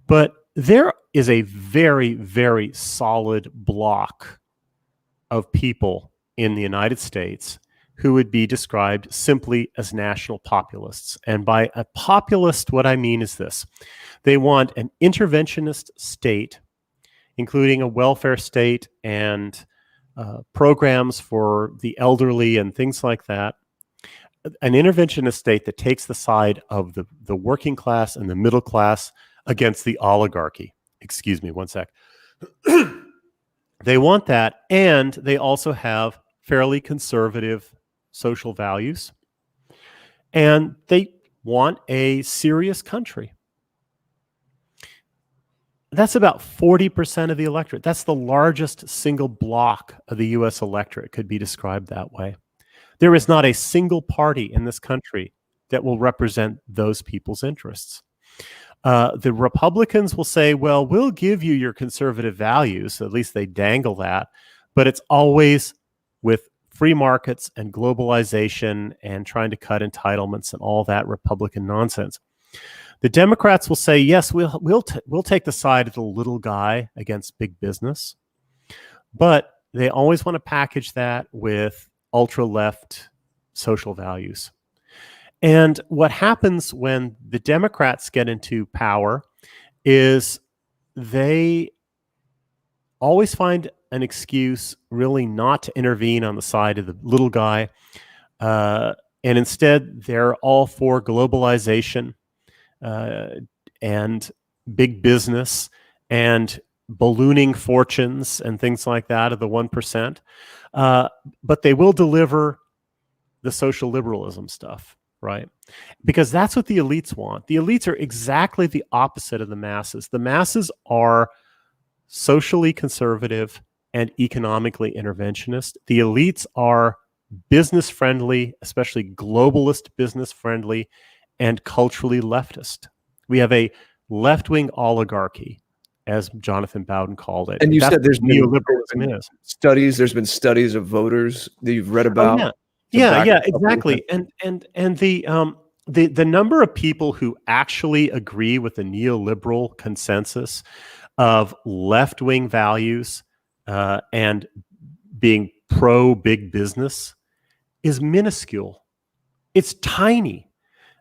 but there is a very, very solid block of people in the United States who would be described simply as national populists. And by a populist, what I mean is this. They want an interventionist state, including a welfare state and programs for the elderly and things like that. An interventionist state that takes the side of the working class and the middle class against the oligarchy. Excuse me, one sec. They want that, and they also have fairly conservative social values, and they want a serious country. That's about 40% of the electorate. That's the largest single block of the U.S. electorate, could be described that way. There is not a single party in this country that will represent those people's interests. The Republicans will say, well, we'll give you your conservative values, at least they dangle that, but it's always with free markets and globalization and trying to cut entitlements and all that Republican nonsense. The Democrats will say, yes, we'll take the side of the little guy against big business, but they always want to package that with ultra-left social values. And what happens when the Democrats get into power is they always find an excuse really not to intervene on the side of the little guy. And instead, they're all for globalization and big business and ballooning fortunes and things like that of the 1%. But they will deliver the social liberalism stuff, right? Because that's what the elites want. The elites are exactly the opposite of the masses. The masses are socially conservative and economically interventionist. The elites are business friendly, especially globalist business friendly, and culturally leftist. We have a left-wing oligarchy, as Jonathan Bowden called it. And you said there's neoliberalism is. Studies. There's been studies of voters that you've read about. Oh, yeah, exactly. And the number of people who actually agree with the neoliberal consensus of left-wing values and being pro-big business is minuscule. It's tiny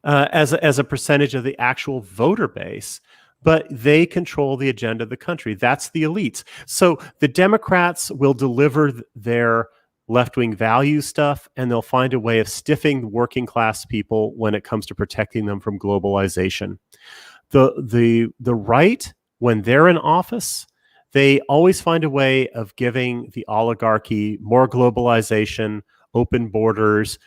as a percentage of the actual voter base, but they control the agenda of the country. That's the elites. So the Democrats will deliver their left-wing value stuff, and they'll find a way of stiffing working class people when it comes to protecting them from globalization. The right, when they're in office, they always find a way of giving the oligarchy more globalization, open borders,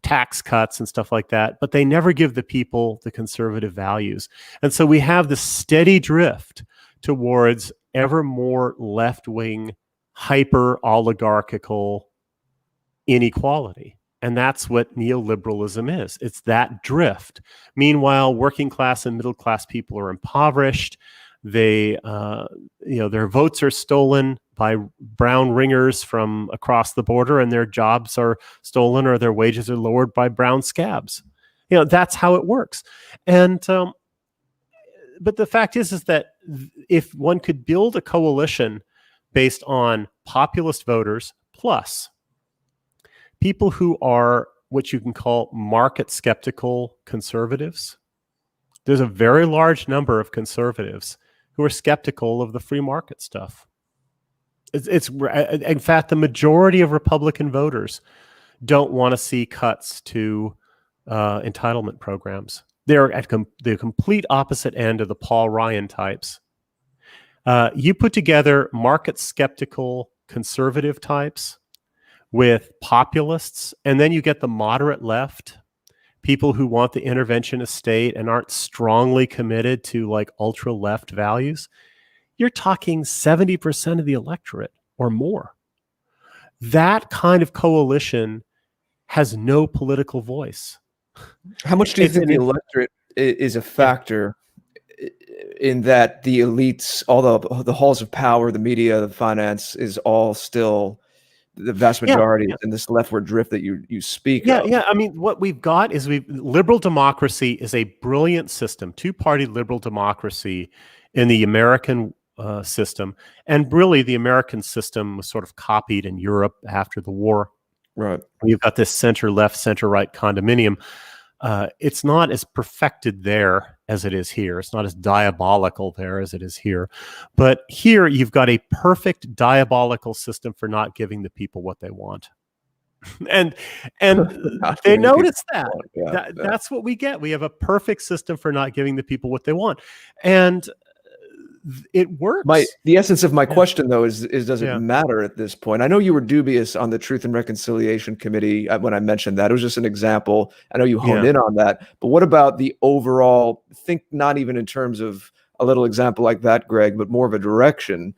tax cuts and stuff like that, but they never give the people the conservative values. And so we have this steady drift towards ever more left-wing, hyper-oligarchical inequality. And that's what neoliberalism is. It's that drift. Meanwhile, working class and middle class people are impoverished. They, their votes are stolen by brown ringers from across the border, and their jobs are stolen or their wages are lowered by brown scabs. That's how it works. And but the fact is that if one could build a coalition based on populist voters plus people who are what you can call market skeptical conservatives, there's a very large number of conservatives who are skeptical of the free market stuff. It's in fact, the majority of Republican voters don't want to see cuts to entitlement programs. They're at the complete opposite end of the Paul Ryan types. You put together market skeptical conservative types with populists, and then you get the moderate left, people who want the interventionist state and aren't strongly committed to like ultra left values. You're talking 70% of the electorate or more. That kind of coalition has no political voice. How much do you think the electorate is a factor in that the elites, all the halls of power, the media, the finance is all still the vast majority in this leftward drift that you speak of? Yeah. I mean, what we've got is liberal democracy is a brilliant system, two-party liberal democracy in the American system. And really, the American system was sort of copied in Europe after the war. Right. You've got this center-left, center-right condominium. It's not as perfected there as it is here. It's not as diabolical there as it is here. But here, you've got a perfect diabolical system for not giving the people what they want. and they notice that. That's what we get. We have a perfect system for not giving the people what they want. And it works. The essence of my question, though, is does it matter at this point? I know you were dubious on the Truth and Reconciliation Committee when I mentioned that. It was just an example. I know you honed in on that. But what about the overall, think not even in terms of a little example like that, Greg, but more of a direction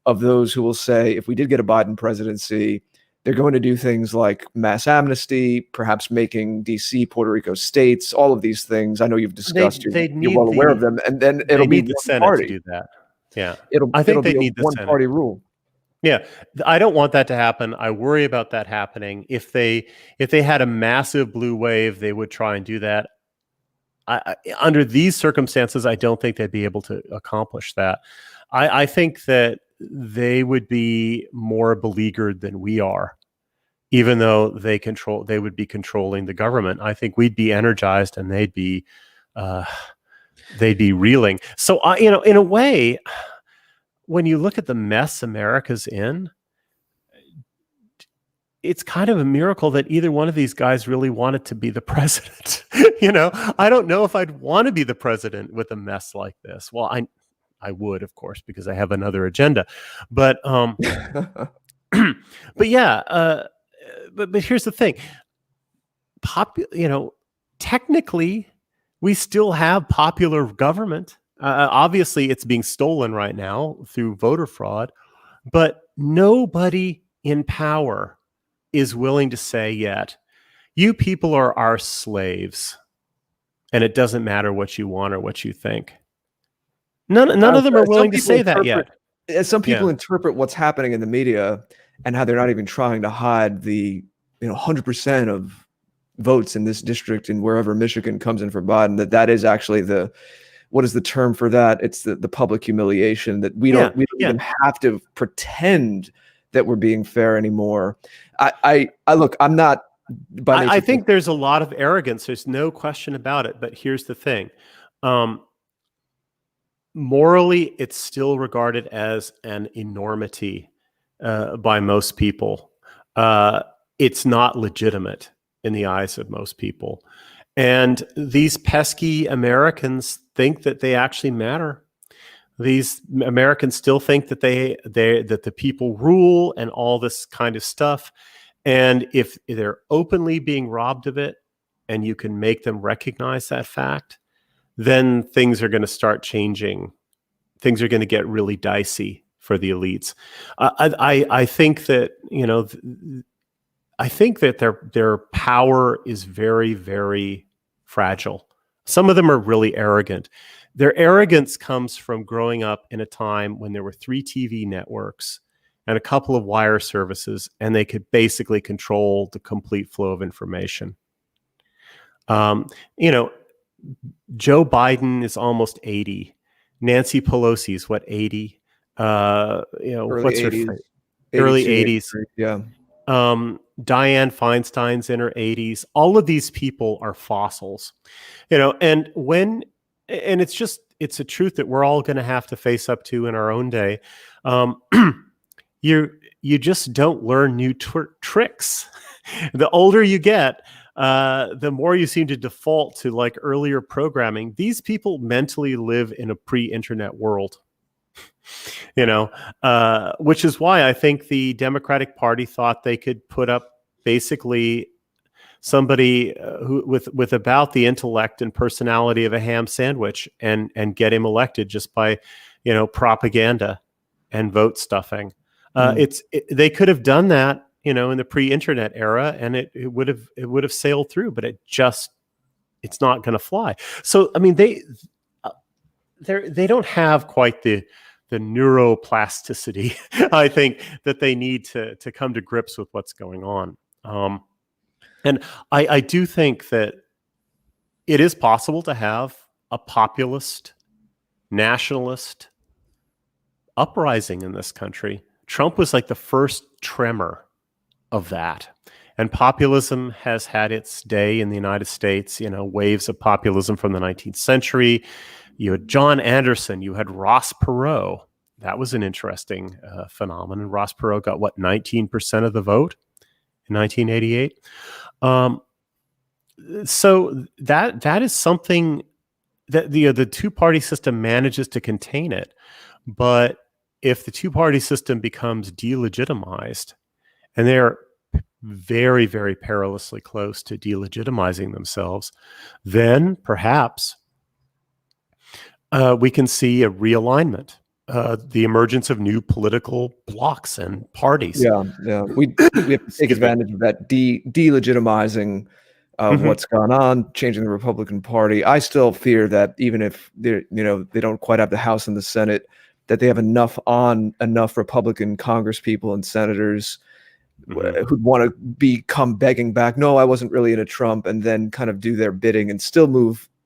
of those who will say, if we did get a Biden presidency, they're going to do things like mass amnesty, perhaps making D.C., Puerto Rico states, all of these things. I know you've discussed, you're well aware of them. And then it'll be the Senate to do that. Yeah. I think they need the one-party rule. Yeah. I don't want that to happen. I worry about that happening. If they had a massive blue wave, they would try and do that. Under these circumstances, I don't think they'd be able to accomplish that. I think that they would be more beleaguered than we are, even though they would be controlling the government. I think we'd be energized and they'd be reeling. So, in a way, when you look at the mess America's in, it's kind of a miracle that either one of these guys really wanted to be the president. I don't know if I'd want to be the president with a mess like this. Well, I would, of course, because I have another agenda. But but here's the thing. Technically, we still have popular government. Obviously, it's being stolen right now through voter fraud, but nobody in power is willing to say yet, you people are our slaves, and it doesn't matter what you want or what you think. None of them are willing to say that yet. Some people interpret what's happening in the media and how they're not even trying to hide the 100% of votes in this district and wherever Michigan comes in for Biden, that is actually what is the term for that? It's the public humiliation that we don't even have to pretend that we're being fair anymore. I look, I'm not. I think there's a lot of arrogance. There's no question about it. But here's the thing. Morally, it's still regarded as an enormity by most people. It's not legitimate in the eyes of most people. And these pesky Americans think that they actually matter. These Americans still think that that the people rule and all this kind of stuff. And if they're openly being robbed of it, and you can make them recognize that fact, then things are going to start changing. Things are going to get really dicey for the elites. I think that their power is very, very fragile. Some of them are really arrogant. Their arrogance comes from growing up in a time when there were 3 TV networks and a couple of wire services, and they could basically control the complete flow of information. Joe Biden is almost 80. Nancy Pelosi is 80? What's her face? Early 80s. Yeah. Dianne Feinstein's in her 80s. All of these people are fossils, and it's a truth that we're all going to have to face up to in our own day. You just don't learn new tricks. The older you get, the more you seem to default to like earlier programming. These people mentally live in a pre-internet world, which is why I think the Democratic Party thought they could put up basically somebody who with about the intellect and personality of a ham sandwich and get him elected just by, propaganda and vote stuffing. They could have done that, in the pre-internet era, and it would have sailed through, but it's not going to fly. So, I mean, they don't have quite the neuroplasticity, I think, that they need to come to grips with what's going on. And I do think that it is possible to have a populist, nationalist, uprising in this country, Trump was like the first tremor of that. And populism has had its day in the United States, waves of populism from the 19th century. You had John Anderson, you had Ross Perot. That was an interesting phenomenon. Ross Perot got, 19% of the vote in 1988? So that is something that the two-party system manages to contain it. But if the two-party system becomes delegitimized, and they're very, very perilously close to delegitimizing themselves, then perhaps we can see a realignment, the emergence of new political blocs and parties. Yeah. We have to take advantage of that delegitimizing what's gone on, changing the Republican Party. I still fear that even if they don't quite have the House and the Senate, that they have enough Republican Congress people and senators who'd want to come begging back. No, I wasn't really into Trump, and then kind of do their bidding and still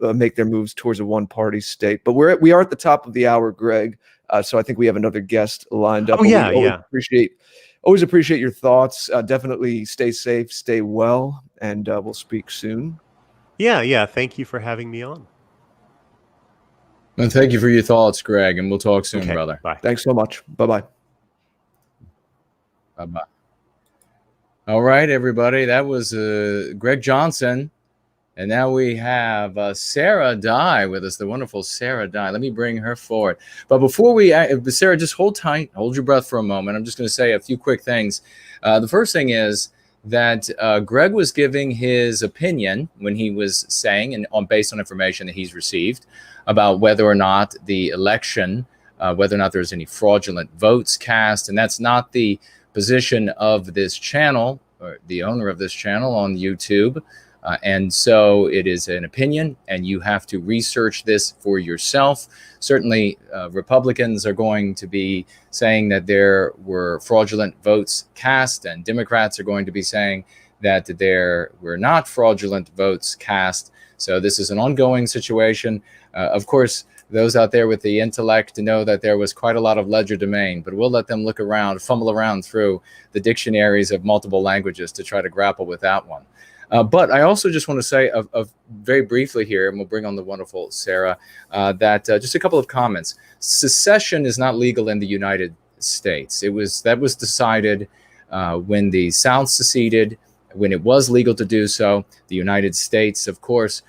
make their moves towards a one-party state. But we are at the top of the hour, Greg. So I think we have another guest lined up. Oh yeah, Always appreciate your thoughts. Definitely stay safe, stay well, and we'll speak soon. Yeah. Thank you for having me on. And thank you for your thoughts, Greg, and we'll talk soon, brother. Bye. Thanks so much. Bye-bye. Bye-bye. All right, everybody. That was Greg Johnson. And now we have Sarah Dye with us, the wonderful Sarah Dye. Let me bring her forward. But before Sarah, just hold tight. Hold your breath for a moment. I'm just going to say a few quick things. The first thing is that Greg was giving his opinion when he was saying, and based on information that he's received, about whether or not the election, whether or not there's any fraudulent votes cast. And that's not the position of this channel, or the owner of this channel on YouTube. And so it is an opinion, and you have to research this for yourself. Certainly, Republicans are going to be saying that there were fraudulent votes cast, and Democrats are going to be saying that there were not fraudulent votes cast. So this is an ongoing situation. Of course, those out there with the intellect to know that there was quite a lot of legerdemain, but we'll let them look around, fumble around through the dictionaries of multiple languages to try to grapple with that one. But I also just want to say very briefly here, and we'll bring on the wonderful Sarah, that just a couple of comments. Secession is not legal in the United States. That was decided when the South seceded, when it was legal to do so. The United States, of course,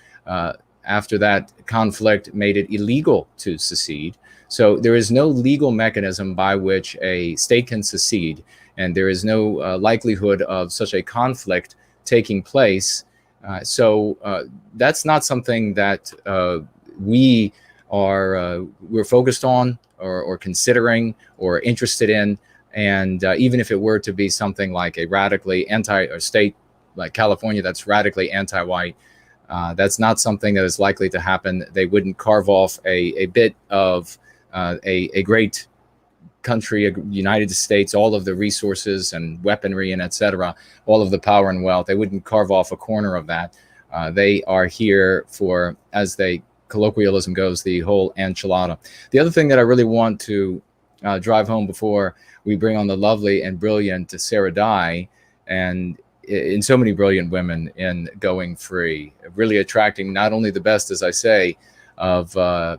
after that conflict, made it illegal to secede. So there is no legal mechanism by which a state can secede, and there is no likelihood of such a conflict taking place. So that's not something that we're focused on or considering or interested in. And even if it were to be something like a radically or state like California that's radically anti-white, that's not something that is likely to happen. They wouldn't carve off a bit of a great country, United States, all of the resources and weaponry and etc., all of the power and wealth. They wouldn't carve off a corner of that. They are here for, as the colloquialism goes, the whole enchilada. The other thing that I really want to drive home before we bring on the lovely and brilliant Sarah Dye, and in so many brilliant women in Going Free, really attracting not only the best, as I say, of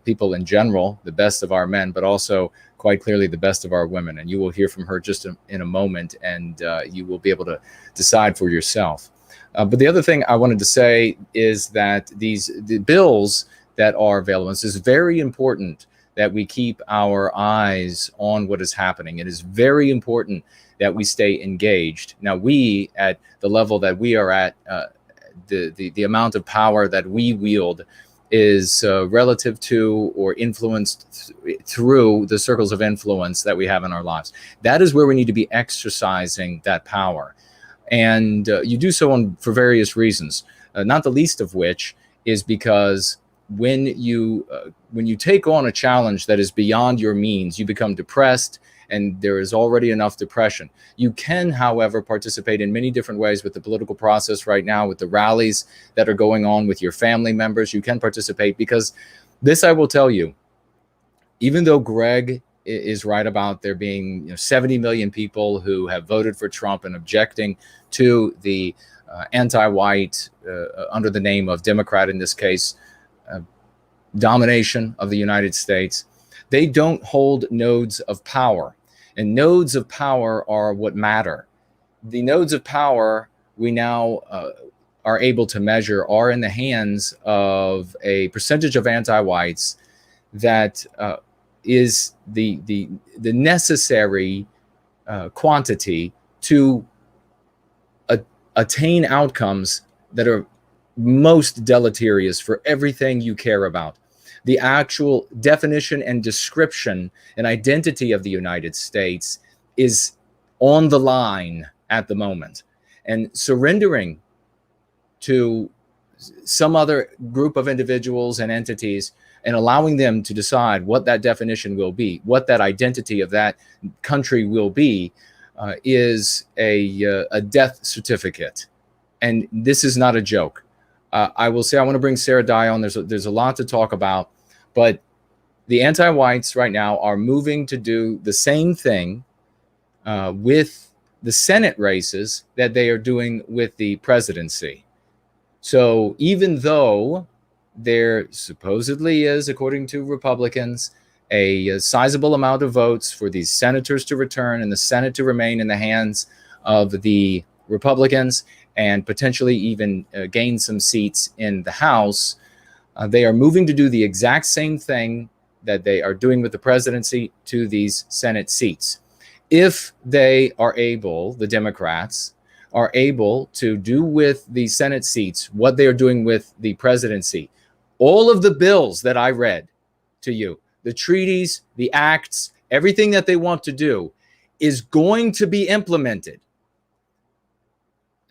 people in general, the best of our men, but also quite clearly the best of our women. And you will hear from her just in a moment, and you will be able to decide for yourself. But the other thing I wanted to say is that the bills that are available, this is very important that we keep our eyes on what is happening. It is very important that we stay engaged. Now, we, at the level that we are at, the amount of power that we wield is relative to or influenced through the circles of influence that we have in our lives. That is where we need to be exercising that power. And you do so for various reasons, not the least of which is because when you take on a challenge that is beyond your means, you become depressed, and there is already enough depression. You can, however, participate in many different ways with the political process right now, with the rallies that are going on with your family members. You can participate, because this I will tell you, even though Greg is right about there being 70 million people who have voted for Trump and objecting to the anti-white, under the name of Democrat in this case, domination of the United States. They don't hold nodes of power. And nodes of power are what matter. The nodes of power we now are able to measure are in the hands of a percentage of anti-whites that is the necessary quantity to attain outcomes that are most deleterious for everything you care about. The actual definition and description and identity of the United States is on the line at the moment. And surrendering to some other group of individuals and entities and allowing them to decide what that definition will be, what that identity of that country will be, is a death certificate. And this is not a joke. I will say, I want to bring Sarah Dye on. There's a lot to talk about, but the anti-whites right now are moving to do the same thing with the Senate races that they are doing with the presidency. So even though there supposedly is, according to Republicans, a sizable amount of votes for these senators to return and the Senate to remain in the hands of the Republicans and potentially even gain some seats in the House, they are moving to do the exact same thing that they are doing with the presidency to these Senate seats. If they are able, the Democrats are able to do with the Senate seats what they are doing with the presidency, all of the bills that I read to you, the treaties, the acts, everything that they want to do is going to be implemented.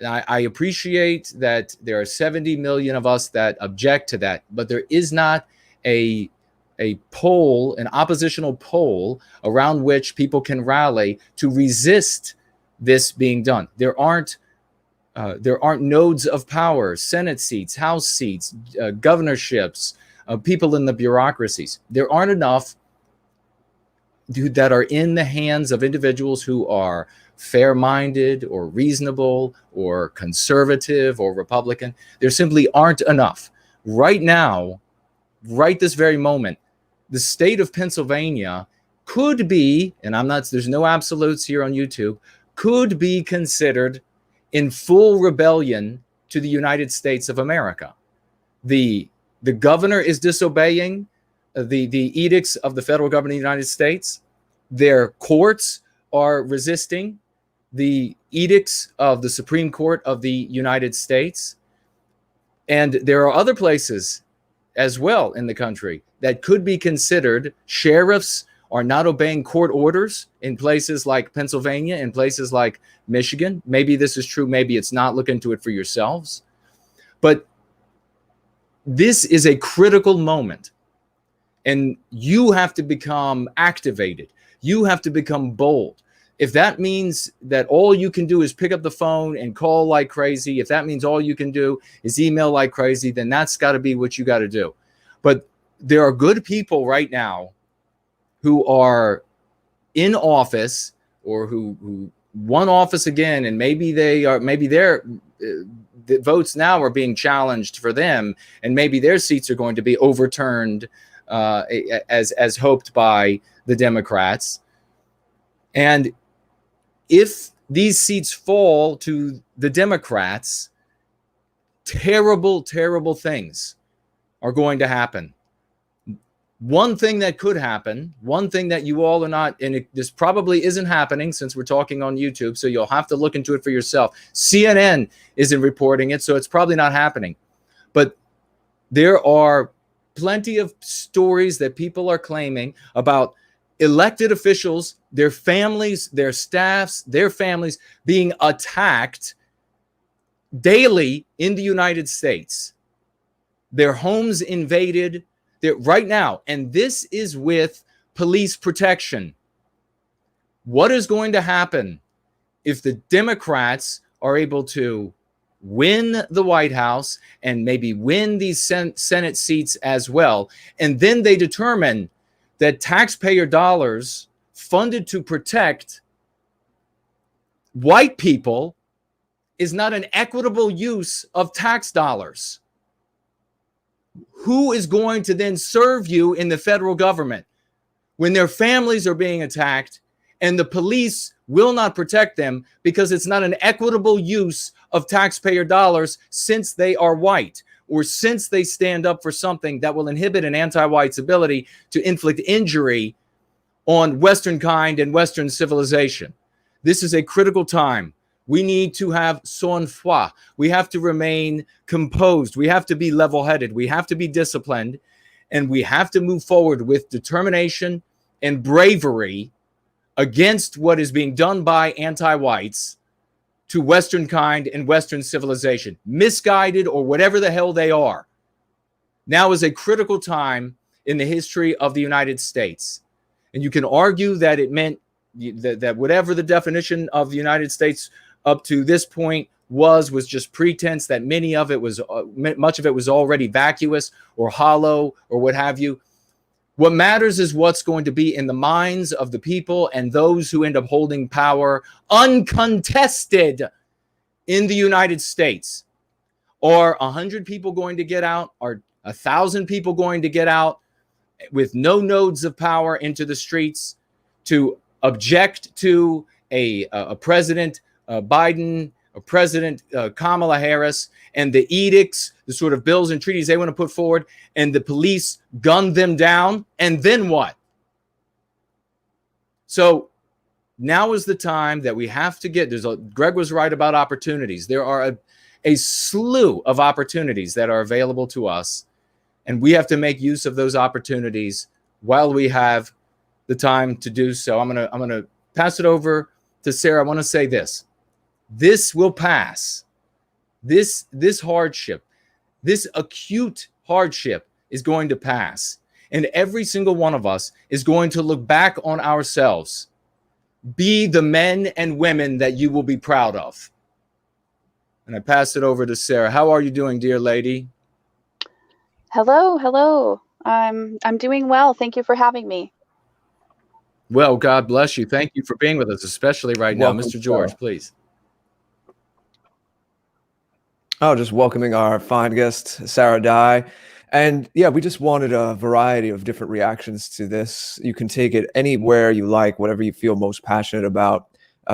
I appreciate that there are 70 million of us that object to that, but there is not a poll, an oppositional poll around which people can rally to resist this being done. There aren't nodes of power, Senate seats, House seats, governorships, people in the bureaucracies. There aren't enough that are in the hands of individuals who are fair-minded or reasonable or conservative or Republican. There simply aren't enough. Right now, right this very moment, the state of Pennsylvania could be, and there's no absolutes here on YouTube, could be considered in full rebellion to the United States of America. The governor is disobeying the edicts of the federal government of the United States. Their courts are resisting the edicts of the Supreme Court of the United States. And there are other places as well in the country that could be considered. Sheriffs are not obeying court orders in places like Pennsylvania, in places like Michigan. Maybe this is true, maybe it's not. Look into it for yourselves. But this is a critical moment, and you have to become activated. You have to become bold. If that means that all you can do is pick up the phone and call like crazy, if that means all you can do is email like crazy, then that's got to be what you got to do. But there are good people right now who are in office or who won office again, and maybe their the votes now are being challenged for them, and maybe their seats are going to be overturned as hoped by the Democrats. And if these seats fall to the Democrats, terrible, terrible things are going to happen. One thing that could happen, one thing that you all are not, and this probably isn't happening since we're talking on YouTube, so you'll have to look into it for yourself. CNN isn't reporting it, so it's probably not happening. But there are plenty of stories that people are claiming about elected officials, their families, their staffs, their families being attacked daily in the United States. Their homes invaded right now. And this is with police protection. What is going to happen if the Democrats are able to win the White House and maybe win these Senate seats as well, and then they determine that taxpayer dollars funded to protect white people is not an equitable use of tax dollars. Who is going to then serve you in the federal government when their families are being attacked and the police will not protect them because it's not an equitable use of taxpayer dollars since they are white, or since they stand up for something that will inhibit an anti-white's ability to inflict injury on Western kind and Western civilization? This is a critical time. We need to have sang-froid. We have to remain composed. We have to be level-headed. We have to be disciplined. And we have to move forward with determination and bravery against what is being done by anti-whites to Western kind and Western civilization, misguided or whatever the hell they are. Now is a critical time in the history of the United States. And you can argue that it meant that whatever the definition of the United States up to this point was just pretense, that much of it was already vacuous or hollow or what have you. What matters is what's going to be in the minds of the people and those who end up holding power uncontested in the United States. Are 100 people going to get out? Are 1,000 people going to get out with no nodes of power into the streets to object to a President Biden, a President Kamala Harris, and the edicts, the sort of bills and treaties they want to put forward, and the police gun them down? And then what? So now is the time that we have to get, Greg was right about opportunities. There are a slew of opportunities that are available to us, and we have to make use of those opportunities while we have the time to do so. I'm gonna pass it over to Sarah. I want to say this. This will pass. This hardship, this acute hardship is going to pass. And every single one of us is going to look back on ourselves. Be the men and women that you will be proud of. And I pass it over to Sarah. How are you doing, dear lady? Hello. I'm doing well. Thank you for having me. Well, God bless you. Thank you for being with us, especially right now. Mr. George, please. Oh, just welcoming our fine guest, Sarah Dye. And yeah, we just wanted a variety of different reactions to this. You can take it anywhere you like, whatever you feel most passionate about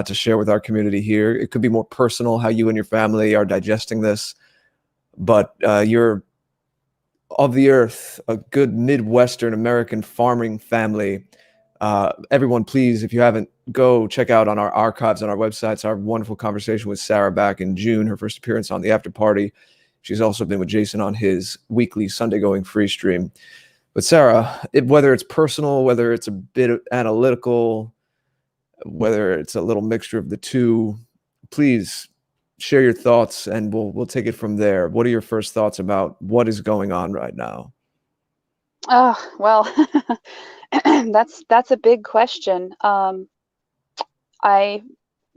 to share with our community here. It could be more personal, how you and your family are digesting this. But you're of the earth, a good Midwestern American farming family. Everyone, please, if you haven't, go check out on our archives on our websites our wonderful conversation with Sarah back in June, her first appearance on the After Party. She's also been with Jason on his weekly Sunday Going Free stream. But Sarah, whether it's personal, whether it's a bit analytical, whether it's a little mixture of the two, please share your thoughts and we'll take it from there. What are your first thoughts about what is going on right now? Oh, well, that's a big question. I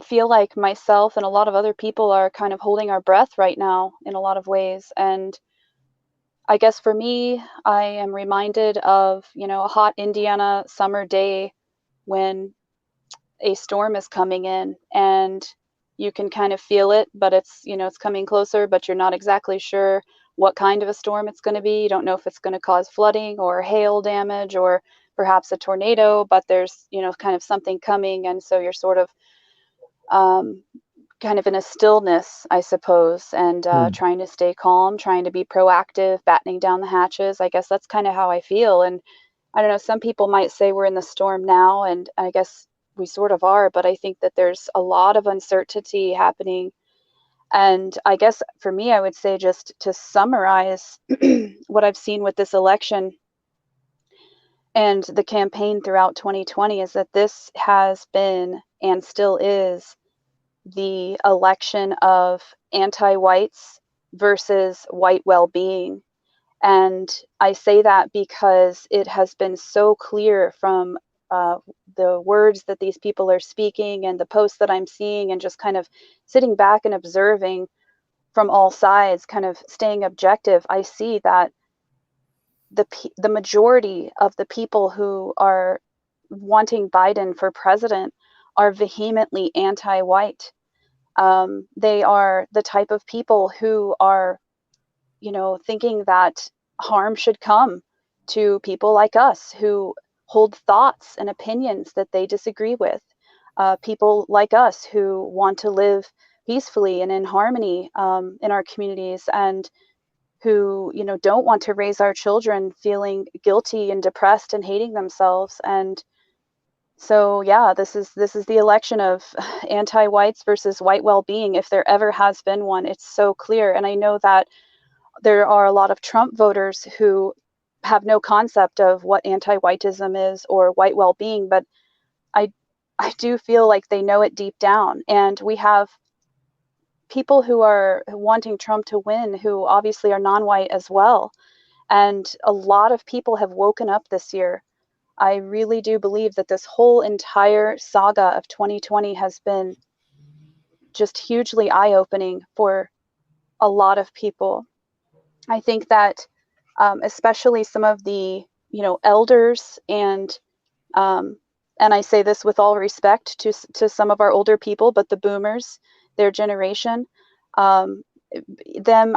feel like myself and a lot of other people are kind of holding our breath right now in a lot of ways. And I guess for me, I am reminded of, a hot Indiana summer day when a storm is coming in and you can kind of feel it, but it's, it's coming closer, but you're not exactly sure what kind of a storm it's going to be. You don't know if it's going to cause flooding or hail damage or perhaps a tornado, but there's, kind of something coming. And so you're sort of kind of in a stillness, I suppose, and trying to stay calm, trying to be proactive, battening down the hatches. I guess that's kind of how I feel. And I don't know, some people might say we're in the storm now, and I guess we sort of are, but I think that there's a lot of uncertainty happening. And I guess for me, I would say, just to summarize what I've seen with this election and the campaign throughout 2020, is that this has been and still is the election of anti-whites versus white well-being. And I say that because it has been so clear from the words that these people are speaking and the posts that I'm seeing, and just kind of sitting back and observing from all sides, kind of staying objective. I see that the majority of the people who are wanting Biden for president are vehemently anti-white. They are the type of people who are, thinking that harm should come to people like us who hold thoughts and opinions that they disagree with. People like us who want to live peacefully and in harmony in our communities, and who don't want to raise our children feeling guilty and depressed and hating themselves. And so yeah, this is the election of anti-whites versus white well-being, if there ever has been one. It's so clear. And I know that there are a lot of Trump voters who have no concept of what anti-whiteism is or white well-being, but I do feel like they know it deep down. And we have people who are wanting Trump to win who obviously are non-white as well. And a lot of people have woken up this year. I really do believe that this whole entire saga of 2020 has been just hugely eye-opening for a lot of people. I think that especially some of the, elders and I say this with all respect to some of our older people, but the boomers, their generation, I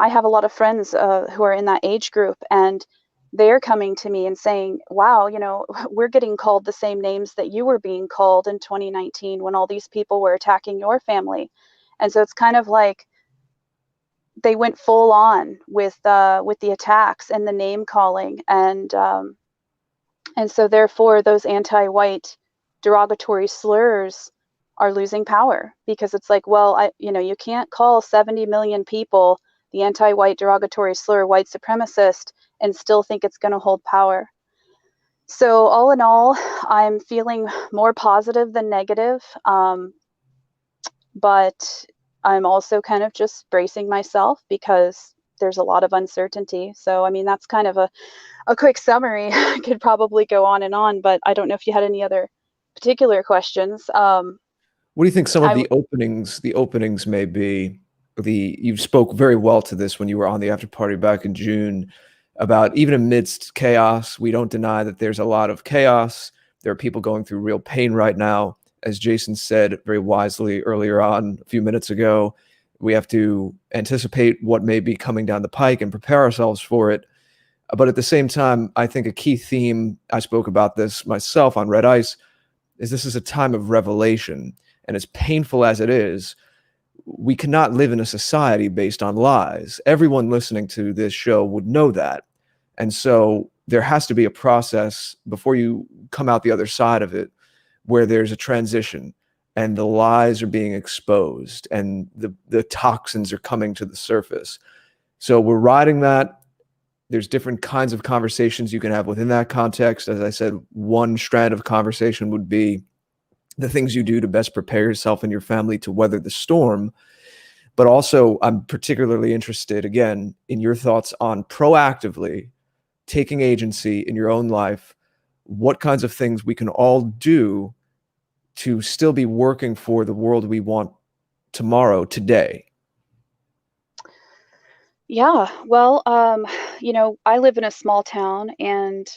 have a lot of friends who are in that age group, and they're coming to me and saying, wow, we're getting called the same names that you were being called in 2019 when all these people were attacking your family. And so it's kind of like they went full on with the attacks and the name calling, and so therefore those anti-white derogatory slurs are losing power, because it's like, well, you can't call 70 million people the anti-white derogatory slur white supremacist and still think it's going to hold power. So all in all, I'm feeling more positive than negative, but I'm also kind of just bracing myself because there's a lot of uncertainty. So, I mean, that's kind of a quick summary. I could probably go on and on, but I don't know if you had any other particular questions. What do you think some of the openings may be? You spoke very well to this when you were on the after party back in June about, even amidst chaos, we don't deny that there's a lot of chaos. There are people going through real pain right now. As Jason said very wisely earlier on a few minutes ago, we have to anticipate what may be coming down the pike and prepare ourselves for it. But at the same time, I think a key theme, I spoke about this myself on Red Ice, is this is a time of revelation. And as painful as it is, we cannot live in a society based on lies. Everyone listening to this show would know that. And so there has to be a process before you come out the other side of it, where there's a transition and the lies are being exposed and the toxins are coming to the surface. So we're riding that. There's different kinds of conversations you can have within that context. As I said, one strand of conversation would be the things you do to best prepare yourself and your family to weather the storm. But also, I'm particularly interested, again, in your thoughts on proactively taking agency in your own life, what kinds of things we can all do to still be working for the world we want tomorrow, today. Yeah, well, I live in a small town, and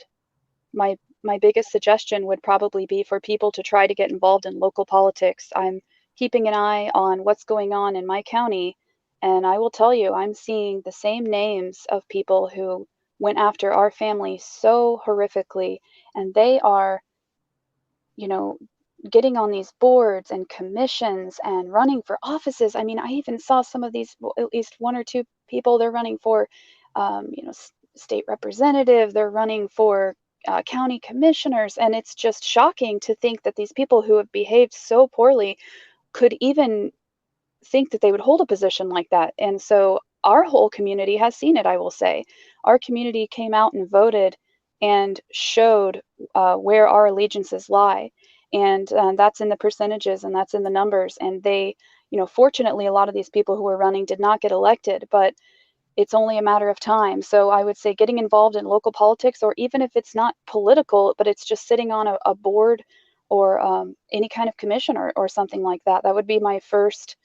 my biggest suggestion would probably be for people to try to get involved in local politics. I'm keeping an eye on what's going on in my county, and I will tell you, I'm seeing the same names of people who went after our family so horrifically, and they are, getting on these boards and commissions and running for offices. I mean, I even saw some of these, at least one or two people, they're running for, state representative, they're running for county commissioners. And it's just shocking to think that these people who have behaved so poorly could even think that they would hold a position like that. And so our whole community has seen it, I will say. Our community came out and voted and showed where our allegiances lie. And that's in the percentages and that's in the numbers. And they, fortunately, a lot of these people who were running did not get elected, but it's only a matter of time. So I would say getting involved in local politics, or even if it's not political, but it's just sitting on a board or any kind of commission or something like that, that would be my first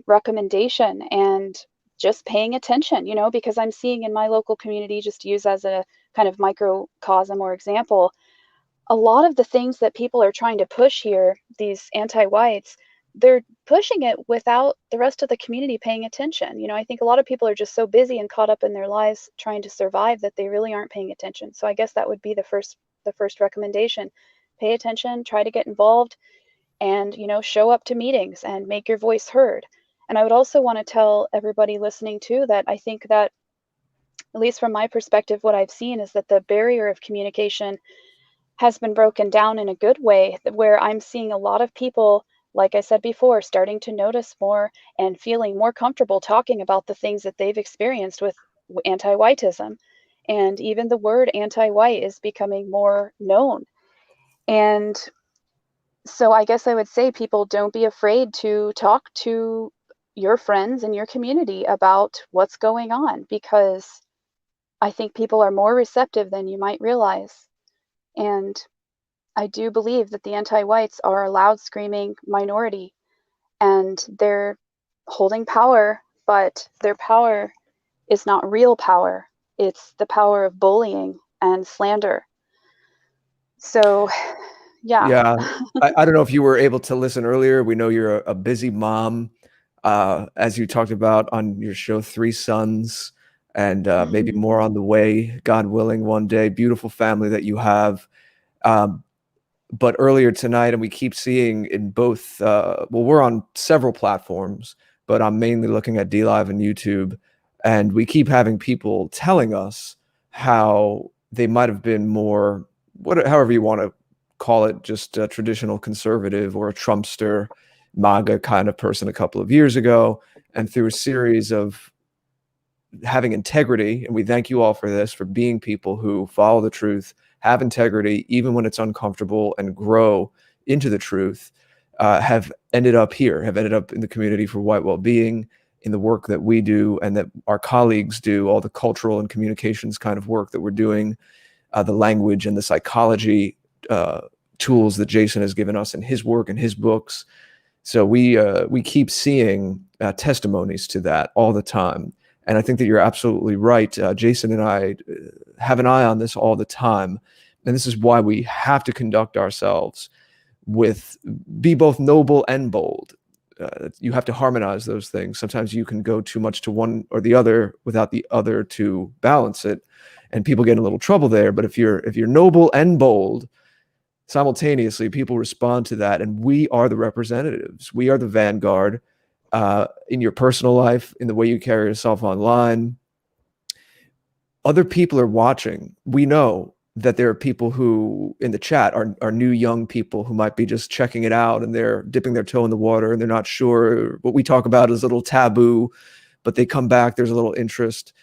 recommendation. And just paying attention, because I'm seeing in my local community, just to use as a kind of microcosm or example, a lot of the things that people are trying to push here, these anti-whites, they're pushing it without the rest of the community paying attention. I think a lot of people are just so busy and caught up in their lives trying to survive that they really aren't paying attention. So I guess that would be the first recommendation. Pay attention, try to get involved, and show up to meetings and make your voice heard. And I would also want to tell everybody listening too that I think that, at least from my perspective, what I've seen is that the barrier of communication has been broken down in a good way, where I'm seeing a lot of people, like I said before, starting to notice more and feeling more comfortable talking about the things that they've experienced with anti-whiteism. And even the word anti-white is becoming more known. And so I guess I would say, people, don't be afraid to talk to your friends and your community about what's going on, because I think people are more receptive than you might realize. And I do believe that the anti-whites are a loud, screaming minority, and they're holding power, but their power is not real power. It's the power of bullying and slander. So, yeah. Yeah. I don't know if you were able to listen earlier. We know you're a busy mom, as you talked about on your show, 3 sons, and maybe more on the way, God willing, one day. Beautiful family that you have. But earlier tonight, and we keep seeing in both, we're on several platforms, but I'm mainly looking at DLive and YouTube, and we keep having people telling us how they might have been more, however you want to call it, just a traditional conservative or a Trumpster, MAGA kind of person a couple of years ago, and through a series of having integrity, and we thank you all for this, for being people who follow the truth, have integrity, even when it's uncomfortable, and grow into the truth, have ended up here, have ended up in the community for White Wellbeing, in the work that we do and that our colleagues do, all the cultural and communications kind of work that we're doing, the language and the psychology tools that Jason has given us in his work and his books. So we keep seeing testimonies to that all the time. And I think that you're absolutely right. Jason and I have an eye on this all the time. And this is why we have to conduct ourselves be both noble and bold. You have to harmonize those things. Sometimes you can go too much to one or the other without the other to balance it. And people get in a little trouble there. But if you're noble and bold simultaneously, people respond to that. And we are the representatives. We are the vanguard. In your personal life, in the way you carry yourself online. Other people are watching. We know that there are people who in the chat are new young people who might be just checking it out, and they're dipping their toe in the water and they're not sure. What we talk about is a little taboo, but they come back, there's a little interest.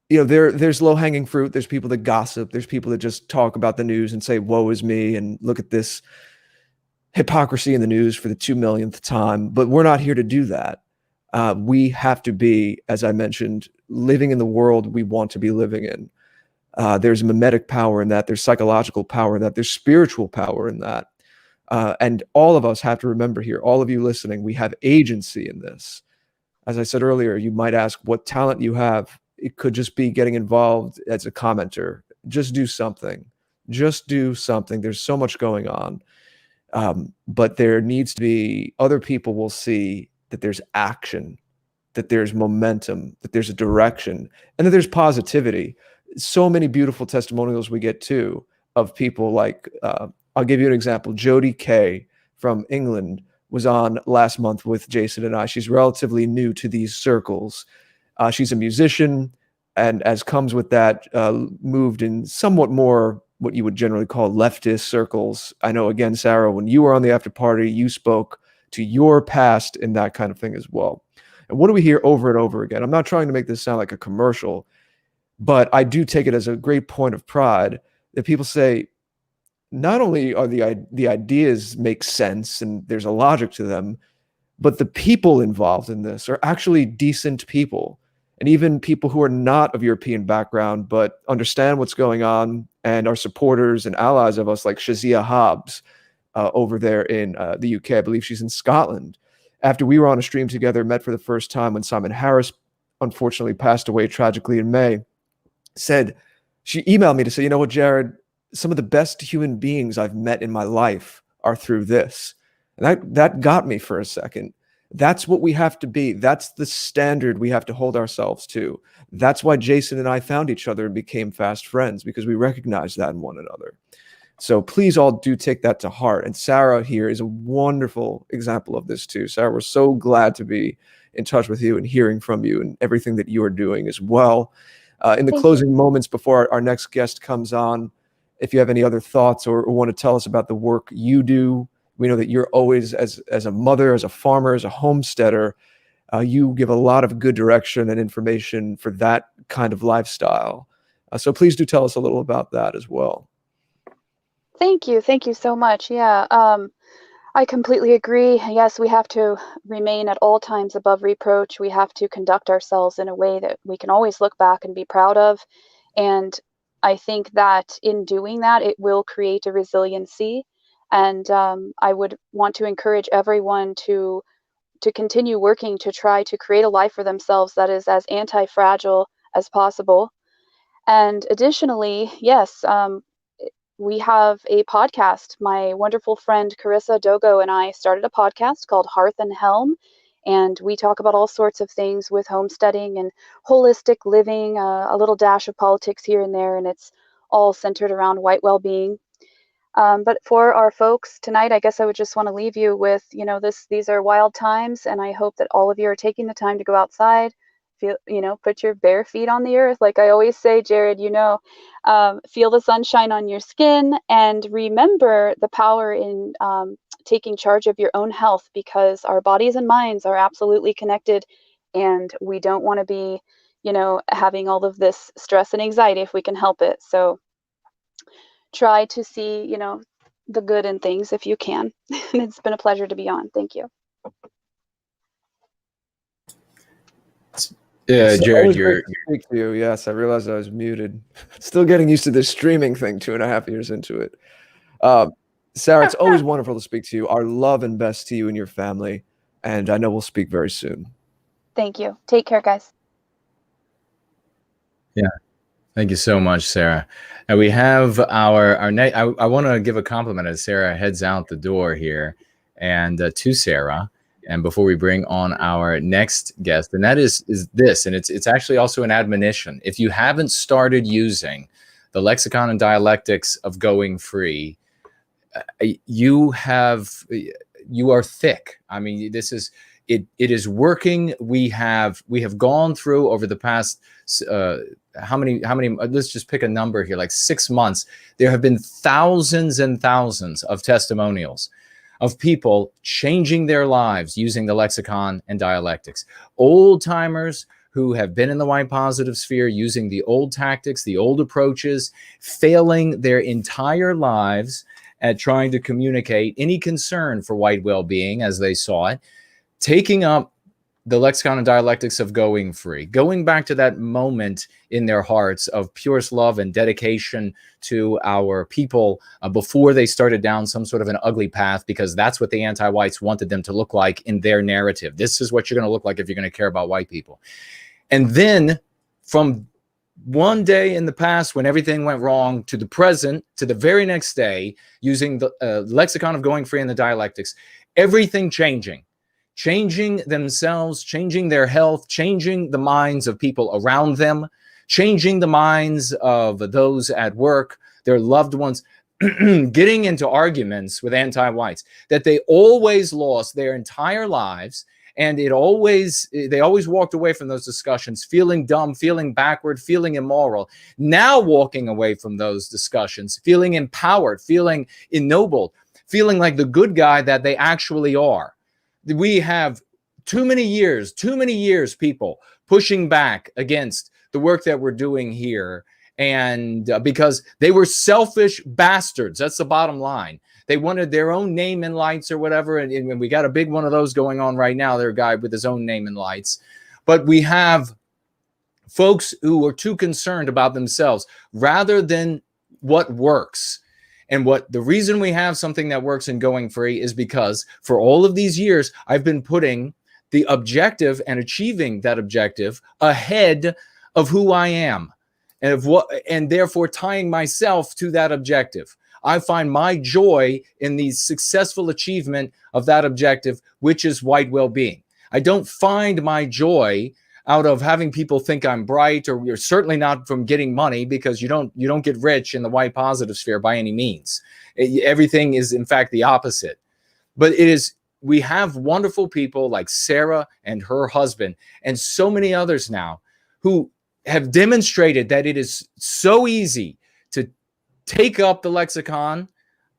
There's low-hanging fruit. There's people that gossip. There's people that just talk about the news and say, woe is me, and look at this hypocrisy in the news for the 2 millionth time. But we're not here to do that. We have to be, as I mentioned, living in the world we want to be living in. There's mimetic power in that. There's psychological power in that. There's spiritual power in that. And all of us have to remember here, all of you listening, we have agency in this. As I said earlier, you might ask what talent you have. It could just be getting involved as a commenter. Just do something. Just do something. There's so much going on. But there needs to be, other people will see that there's action, that there's momentum, that there's a direction, and that there's positivity. So many beautiful testimonials we get too of people like, I'll give you an example. Jodie Kay from England was on last month with Jason and I. She's relatively new to these circles. She's a musician, and as comes with that, moved in somewhat more what you would generally call leftist circles. I know, again, Sarah, when you were on the after party, you spoke to your past and that kind of thing as well. And what do we hear over and over again? I'm not trying to make this sound like a commercial, but I do take it as a great point of pride that people say, not only are the ideas make sense and there's a logic to them, but the people involved in this are actually decent people. And even people who are not of European background, but understand what's going on and are supporters and allies of us, like Shazia Hobbs over there in the UK. I believe she's in Scotland. after we were on a stream together, met for the first time when Simon Harris unfortunately passed away tragically in May, she emailed me to say, you know what, Jared, some of the best human beings I've met in my life are through this. And that got me for a second. That's what we have to be. That's the standard we have to hold ourselves to. That's why Jason and I found each other and became fast friends, because we recognize that in one another. So please all do take that to heart. And Sarah here is a wonderful example of this too. Sarah, we're so glad to be in touch with you and hearing from you and everything that you are doing as well. In the closing moments before our next guest comes on, if you have any other thoughts or want to tell us about the work you do, we know that you're always, as a mother, as a farmer, as a homesteader, you give a lot of good direction and information for that kind of lifestyle. So please do tell us a little about that as well. Thank you. Thank you so much. Yeah, I completely agree. Yes, we have to remain at all times above reproach. We have to conduct ourselves in a way that we can always look back and be proud of. And I think that in doing that, it will create a resiliency. And I would want to encourage everyone to continue working to try to create a life for themselves that is as anti-fragile as possible. And additionally, yes, we have a podcast. My wonderful friend Carissa Dogo and I started a podcast called Hearth and Helm, and we talk about all sorts of things with homesteading and holistic living, a little dash of politics here and there, and it's all centered around white well-being. But for our folks tonight, I guess I would just want to leave you with, these are wild times, and I hope that all of you are taking the time to go outside, put your bare feet on the earth. Like I always say, Jared, feel the sunshine on your skin, and remember the power in taking charge of your own health, because our bodies and minds are absolutely connected, and we don't want to be, having all of this stress and anxiety if we can help it. So try to see, the good in things if you can. And it's been a pleasure to be on. Thank you. Yeah, Jared, you're speak to you. Yes, I realized I was muted. Still getting used to this streaming thing 2.5 years into it. Sarah, it's always wonderful to speak to you. Our love and best to you and your family. And I know we'll speak very soon. Thank you. Take care, guys. Yeah. Thank you so much, Sarah. And we have our next. I want to give a compliment as Sarah heads out the door here, and to Sarah. And before we bring on our next guest, and that is this, and it's actually also an admonition. If you haven't started using the lexicon and dialectics of going free, you are thick. I mean, this is it is working. We have gone through over the past how many let's just pick a number here, like 6 months. There have been thousands and thousands of testimonials of people changing their lives using the lexicon and dialectics. Old timers who have been in the white positive sphere using the old tactics, the old approaches, failing their entire lives at trying to communicate any concern for white well-being as they saw it, taking up the lexicon and dialectics of going free, going back to that moment in their hearts of purest love and dedication to our people before they started down some sort of an ugly path, because that's what the anti-whites wanted them to look like in their narrative. This is what you're going to look like if you're going to care about white people. And then from one day in the past when everything went wrong to the present, to the very next day, using the lexicon of going free and the dialectics, everything changing themselves, changing their health, changing the minds of people around them, changing the minds of those at work, their loved ones, getting into arguments with anti-whites that they always lost their entire lives. And they always walked away from those discussions feeling dumb, feeling backward, feeling immoral. Now walking away from those discussions, feeling empowered, feeling ennobled, feeling like the good guy that they actually are. We have too many years, people pushing back against the work that we're doing here. And because they were selfish bastards, that's the bottom line. They wanted their own name in lights or whatever. And we got a big one of those going on right now. There's a guy with his own name in lights. But we have folks who are too concerned about themselves rather than what works. And what the reason we have something that works in Going Free is because for all of these years, I've been putting the objective and achieving that objective ahead of who I am and of what, and therefore tying myself to that objective. I find my joy in the successful achievement of that objective, which is white well-being. I don't find my joy out of having people think I'm bright, or you're certainly not from getting money, because you don't get rich in the white positive sphere by any means. Everything is in fact the opposite. But it is, we have wonderful people like Sarah and her husband and so many others now who have demonstrated that it is so easy to take up the lexicon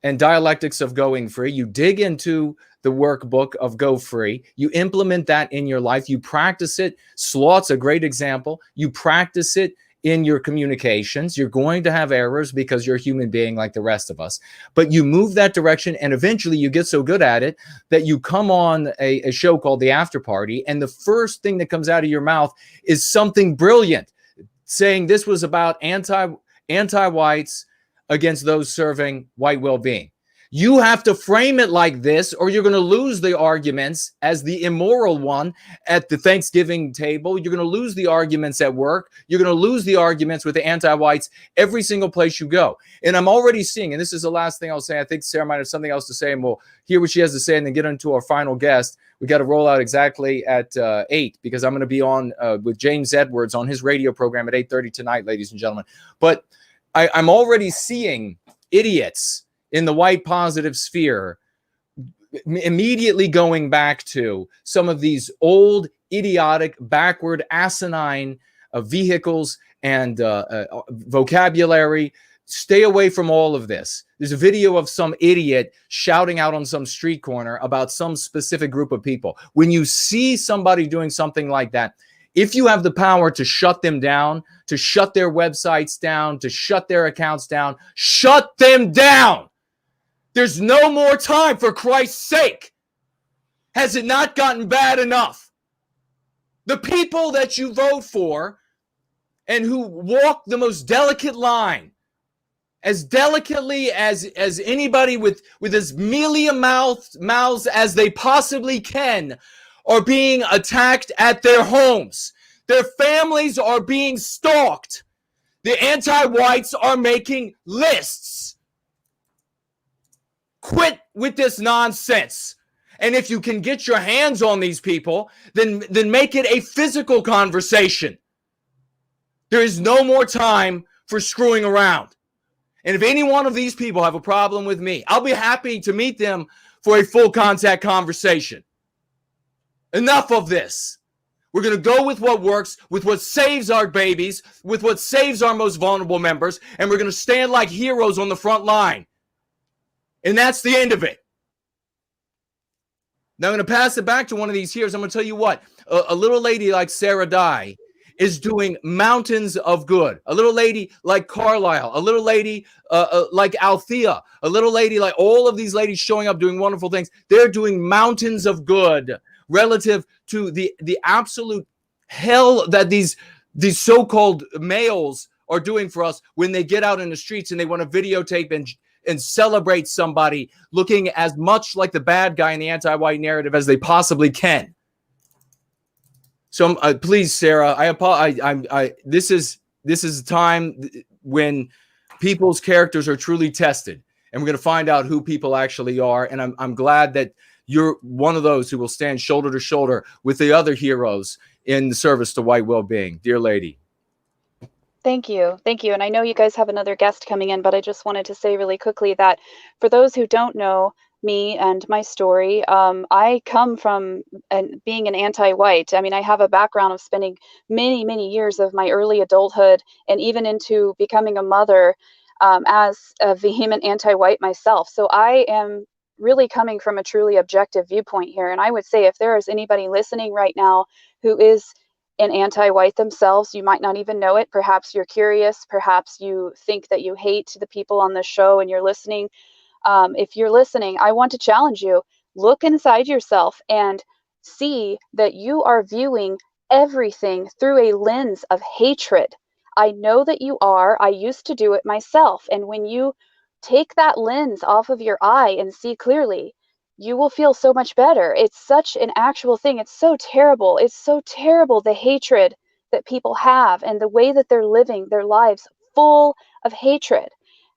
and dialectics of Going Free. You dig into the workbook of Go Free. You implement that in your life. You practice it. Sloth's a great example. You practice it in your communications. You're going to have errors because you're a human being like the rest of us. But you move that direction, and eventually you get so good at it that you come on a show called The After Party, and the first thing that comes out of your mouth is something brilliant, saying this was about anti-whites against those serving white well-being. You have to frame it like this, or you're going to lose the arguments as the immoral one at the Thanksgiving table. You're going to lose the arguments at work. You're going to lose the arguments with the anti-whites every single place you go. And I'm already seeing, and this is the last thing I'll say, I think Sarah might have something else to say, and we'll hear what she has to say and then get into our final guest. We got to roll out exactly at 8, because I'm going to be on with James Edwards on his radio program at 8:30 tonight, ladies and gentlemen. But I'm already seeing idiots in the white positive sphere immediately going back to some of these old, idiotic, backward, asinine vehicles and vocabulary. Stay away from all of this. There's a video of some idiot shouting out on some street corner about some specific group of people. When you see somebody doing something like that, if you have the power to shut them down, to shut their websites down, to shut their accounts down, shut them down. There's no more time, for Christ's sake. Has it not gotten bad enough? The people that you vote for and who walk the most delicate line, as delicately as anybody with as mealy a mouths as they possibly can, are being attacked at their homes. Their families are being stalked. The anti-whites are making lists. Quit with this nonsense. And if you can get your hands on these people, then make it a physical conversation. There is no more time for screwing around. And if any one of these people have a problem with me, I'll be happy to meet them for a full contact conversation. Enough of this. We're going to go with what works, with what saves our babies, with what saves our most vulnerable members, and we're going to stand like heroes on the front line. And that's the end of it. Now I'm going to pass it back to one of these heroes. I'm going to tell you what, a little lady like Sarah Dye is doing mountains of good. A little lady like Carlisle, a little lady like Althea, a little lady like all of these ladies showing up doing wonderful things. They're doing mountains of good relative to the absolute hell that these so-called males are doing for us when they get out in the streets and they want to videotape and celebrate somebody looking as much like the bad guy in the anti-white narrative as they possibly can. So please, Sarah, I apologize. This is a time when people's characters are truly tested, and we're going to find out who people actually are. And I'm glad that you're one of those who will stand shoulder to shoulder with the other heroes in the service to white well-being. Dear lady. Thank you. Thank you. And I know you guys have another guest coming in, but I just wanted to say really quickly that for those who don't know me and my story, I come from being an anti-white. I mean, I have a background of spending many, many years of my early adulthood and even into becoming a mother as a vehement anti-white myself. So I am really coming from a truly objective viewpoint here. And I would say if there is anybody listening right now who is an anti-white themselves, you might not even know it. Perhaps you're curious. Perhaps you think that you hate the people on the show and you're listening. If you're listening, I want to challenge you. Look inside yourself and see that you are viewing everything through a lens of hatred. I know that you are. I used to do it myself. And when you take that lens off of your eye and see clearly. You will feel so much better. It's such an actual thing. It's so terrible. It's so terrible, the hatred that people have and the way that they're living their lives full of hatred.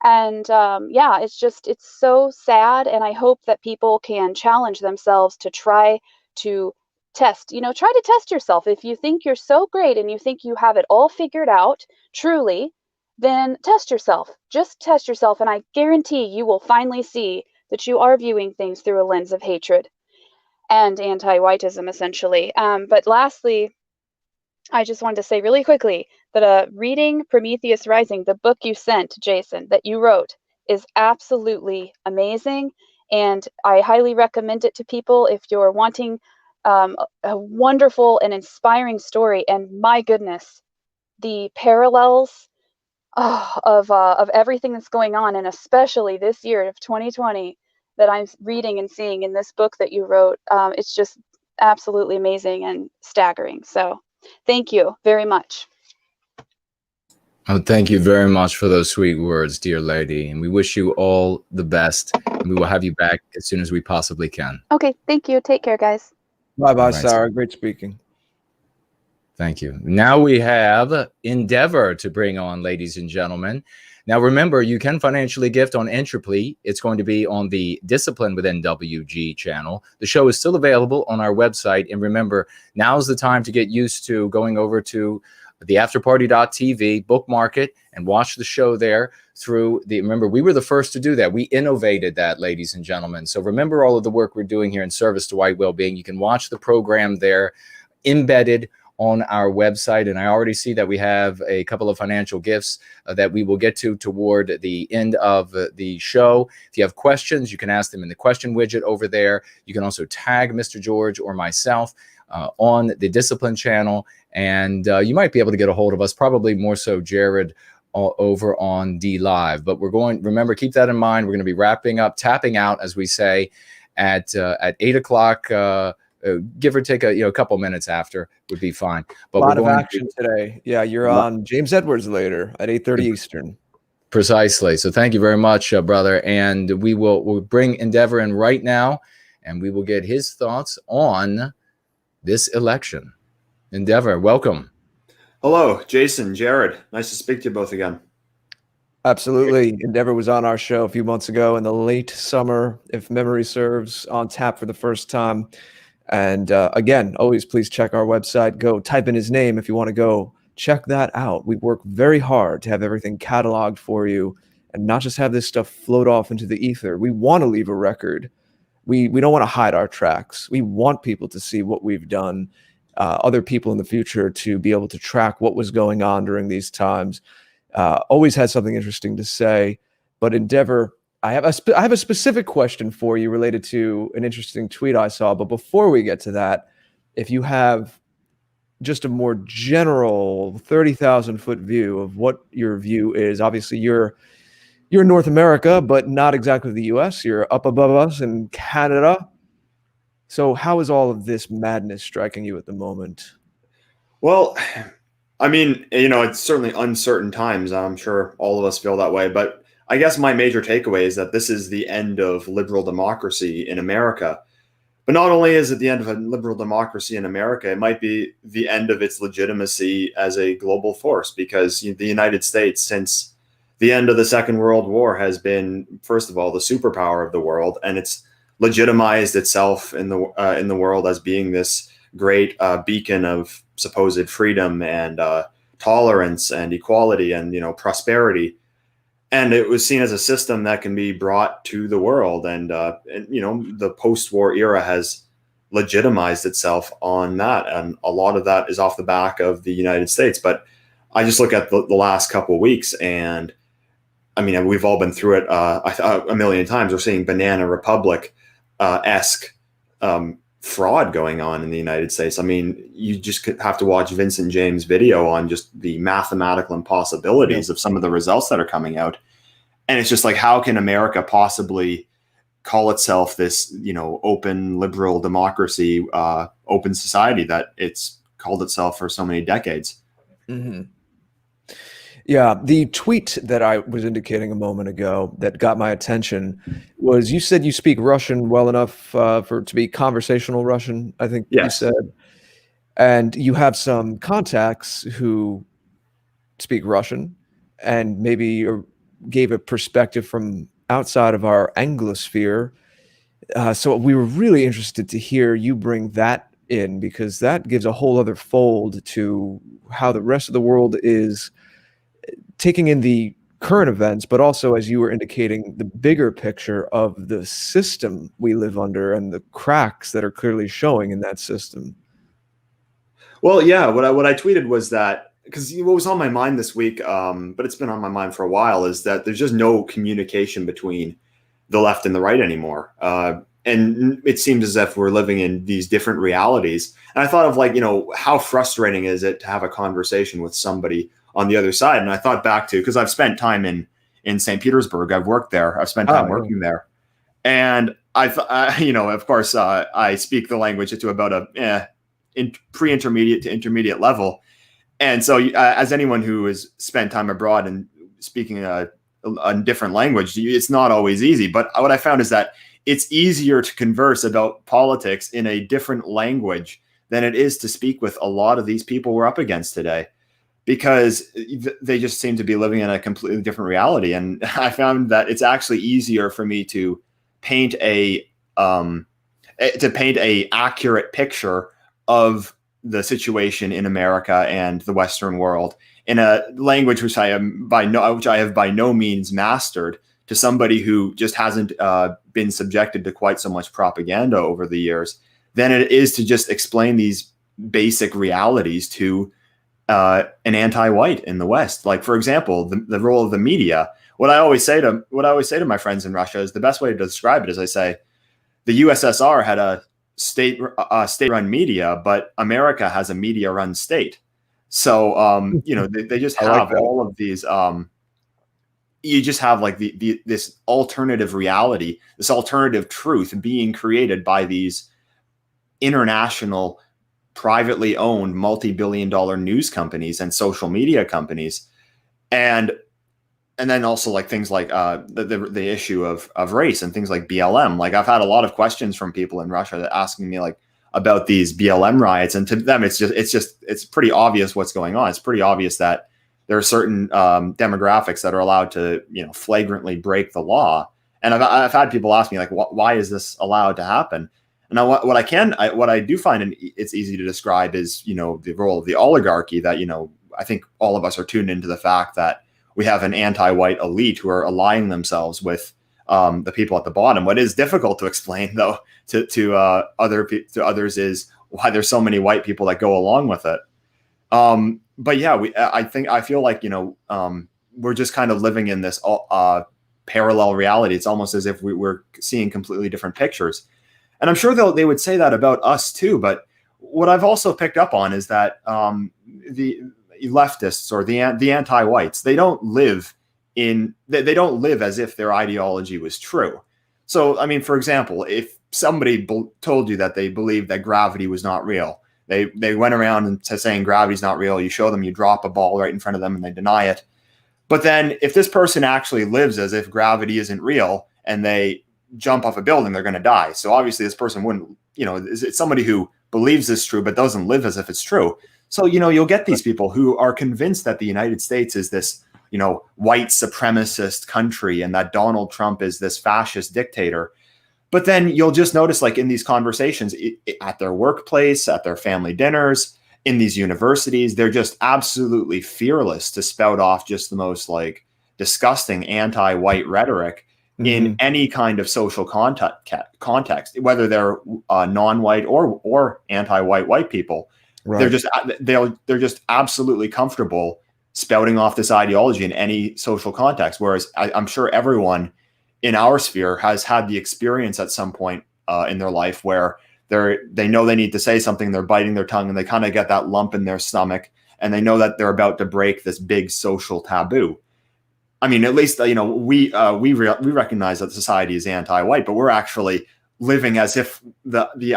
And yeah, it's so sad. And I hope that people can challenge themselves to try to try to test yourself. If you think you're so great and you think you have it all figured out, truly, then test yourself. Just test yourself. And I guarantee you will finally see that you are viewing things through a lens of hatred and anti-whiteism, essentially. But lastly, I just wanted to say really quickly that reading Prometheus Rising, the book you sent, Jason, that you wrote, is absolutely amazing. And I highly recommend it to people if you're wanting a wonderful and inspiring story. And my goodness, the parallels of everything that's going on, and especially this year of 2020 that I'm reading and seeing in this book that you wrote, it's just absolutely amazing and staggering. So thank you very much. Oh, thank you very much for those sweet words, dear lady. And we wish you all the best. And we will have you back as soon as we possibly can. Okay, thank you. Take care, guys. Bye-bye, Right, Sarah. Great speaking. Thank you. Now we have Endeavor to bring on, ladies and gentlemen. Now, remember, you can financially gift on Entropy. It's going to be on the Discipline Within WG channel. The show is still available on our website. And remember, now's the time to get used to going over to theafterparty.tv, bookmark it, and watch the show there remember, we were the first to do that. We innovated that, ladies and gentlemen. So remember all of the work we're doing here in service to white well-being. You can watch the program there embedded on our website. And I already see that we have a couple of financial gifts that we will get to toward the end of the show. If you have questions, you can ask them in the question widget over there. You can also tag Mr. George or myself on the Discipline channel, and you might be able to get a hold of us, probably more so Jared over on D Live. But remember, keep that in mind. We're going to be wrapping up, tapping out, as we say, at 8 o'clock. Give or take a couple minutes after would be fine. But a lot of action today. Yeah, you're on James Edwards later at 8:30 Eastern. Precisely. So thank you very much, brother. And we'll bring Endeavor in right now, and we will get his thoughts on this election. Endeavor, welcome. Hello, Jason, Jared. Nice to speak to you both again. Absolutely. Endeavor was on our show a few months ago in the late summer, if memory serves, on tap for the first time. And again, always please check our website. Go type in his name if you want to go check that out. We work very hard to have everything cataloged for you and not just have this stuff float off into the ether. We want to leave a record. We don't want to hide our tracks. We want people to see what we've done, other people in the future to be able to track what was going on during these times. Always had something interesting to say. But Endeavor, I have a specific question for you related to an interesting tweet I saw. But before we get to that, if you have just a more general 30,000-foot view of what your view is, obviously you're in North America, but not exactly the U.S. You're up above us in Canada. So how is all of this madness striking you at the moment? Well, I mean, it's certainly uncertain times. I'm sure all of us feel that way. But I guess my major takeaway is that this is the end of liberal democracy in America. But not only is it the end of a liberal democracy in America, it might be the end of its legitimacy as a global force, because the United States, since the end of the Second World War, has been, first of all, the superpower of the world, and it's legitimized itself in the world as being this great beacon of supposed freedom and tolerance and equality and prosperity. And it was seen as a system that can be brought to the world. And the post-war era has legitimized itself on that. And a lot of that is off the back of the United States. But I just look at the last couple of weeks, and I mean, we've all been through it a million times. We're seeing Banana Republic-esque fraud going on in the United States. I mean, you just have to watch Vincent James' video on just the mathematical impossibilities of some of the results that are coming out. And it's just like, how can America possibly call itself this, open liberal democracy, open society that it's called itself for so many decades? Mm-hmm. Yeah, the tweet that I was indicating a moment ago that got my attention was you said you speak Russian well enough for it to be conversational Russian, I think you Yes. said. And you have some contacts who speak Russian and maybe gave a perspective from outside of our Anglosphere. So we were really interested to hear you bring that in, because that gives a whole other fold to how the rest of the world is taking in the current events, but also, as you were indicating, the bigger picture of the system we live under and the cracks that are clearly showing in that system. Well, yeah, what I tweeted was that, because what was on my mind this week, but it's been on my mind for a while, is that there's just no communication between the left and the right anymore. And it seems as if we're living in these different realities. And I thought of, like, how frustrating is it to have a conversation with somebody on the other side? And I thought back to, because I've spent time in St. Petersburg. I've worked there. I've spent time working there. And of course, I speak the language to about a pre-intermediate to intermediate level. And so as anyone who has spent time abroad and speaking a different language, it's not always easy. But what I found is that it's easier to converse about politics in a different language than it is to speak with a lot of these people we're up against today, because they just seem to be living in a completely different reality. And I found that it's actually easier for me to paint a accurate picture of the situation in America and the Western world in a language which I have by no means mastered, to somebody who just hasn't been subjected to quite so much propaganda over the years, than it is to just explain these basic realities to an anti-white in the West. Like, for example, the role of the media. What I always say to my friends in Russia is, the best way to describe it is, I say, the USSR had a state-run media, but America has a media-run state. So they just have all of these. You just have like this alternative reality, this alternative truth being created by these international, privately owned, multi-billion-dollar news companies and social media companies, and then also like things like the issue of race and things like BLM. Like, I've had a lot of questions from people in Russia that asking me like about these BLM riots, and to them it's pretty obvious what's going on. It's pretty obvious that there are certain demographics that are allowed to, flagrantly break the law. And I've had people ask me like, why is this allowed to happen? And what I do find it's easy to describe is, the role of the oligarchy, that, I think all of us are tuned into the fact that we have an anti-white elite who are aligning themselves with the people at the bottom. What is difficult to explain, though, to others is why there's so many white people that go along with it. But yeah, I feel like, we're just kind of living in this parallel reality. It's almost as if we're seeing completely different pictures. And I'm sure they would say that about us too. But what I've also picked up on is that the leftists or the anti-whites, they don't live as if their ideology was true. So, I mean, for example, if somebody told you that they believed that gravity was not real, they went around and saying gravity's not real, you show them, you drop a ball right in front of them and they deny it. But then if this person actually lives as if gravity isn't real and they jump off a building, they're going to die. So obviously this person wouldn't, it's somebody who believes this true but doesn't live as if it's true. So, you'll get these people who are convinced that the United States is this, white supremacist country and that Donald Trump is this fascist dictator. But then you'll just notice, like, in these conversations at their workplace, at their family dinners, in these universities, they're just absolutely fearless to spout off just the most like disgusting anti-white rhetoric in any kind of social context, whether they're non-white or anti-white white people. Right. They're just absolutely comfortable spouting off this ideology in any social context. Whereas I'm sure everyone in our sphere has had the experience at some point in their life where they know they need to say something, they're biting their tongue, and they kind of get that lump in their stomach, and they know that they're about to break this big social taboo. I mean, at least we recognize that society is anti-white, but we're actually living as if the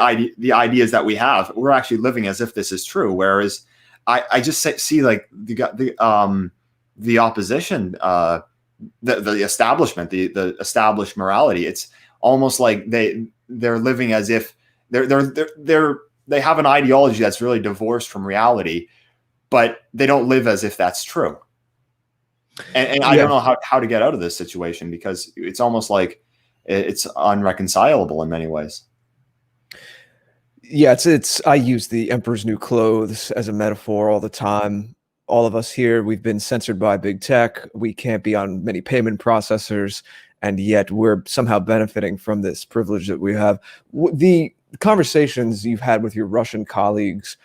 ideas that we have, we're actually living as if this is true. Whereas I just see like the opposition, the establishment, the established morality. It's almost like they're living as if they have an ideology that's really divorced from reality, but they don't live as if that's true. And I don't know how to get out of this situation, because it's almost like it's unreconcilable in many ways. Yeah, I use the emperor's new clothes as a metaphor all the time. All of us here, we've been censored by big tech. We can't be on many payment processors, and yet we're somehow benefiting from this privilege that we have. The conversations you've had with your Russian colleagues,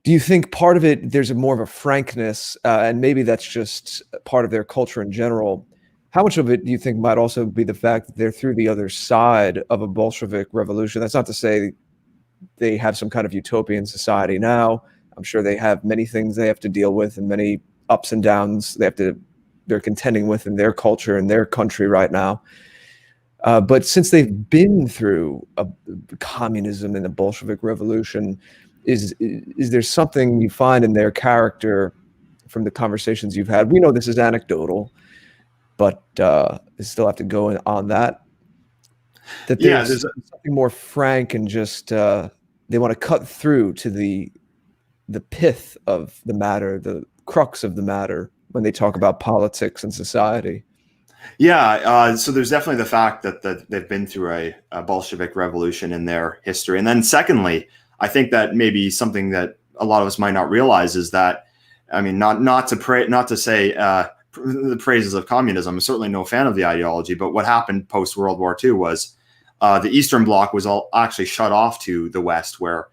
do you think part of it, there's more of a frankness, and maybe that's just part of their culture in general? How much of it do you think might also be the fact that they're through the other side of a Bolshevik revolution? That's not to say they have some kind of utopian society now. I'm sure they have many things they have to deal with and many ups and downs they're contending with in their culture and their country right now. But since they've been through communism and the Bolshevik revolution, is there something you find in their character from the conversations you've had? We know this is anecdotal, but you still have to go on that. That there's something more frank and just they want to cut through to the pith of the matter, the crux of the matter when they talk about politics and society. Yeah, so there's definitely the fact that they've been through a Bolshevik revolution in their history. And then secondly, I think that maybe something that a lot of us might not realize is that, I mean, not to say the praises of communism. I'm certainly no fan of the ideology, but what happened post World War II was the Eastern Bloc was all actually shut off to the West, where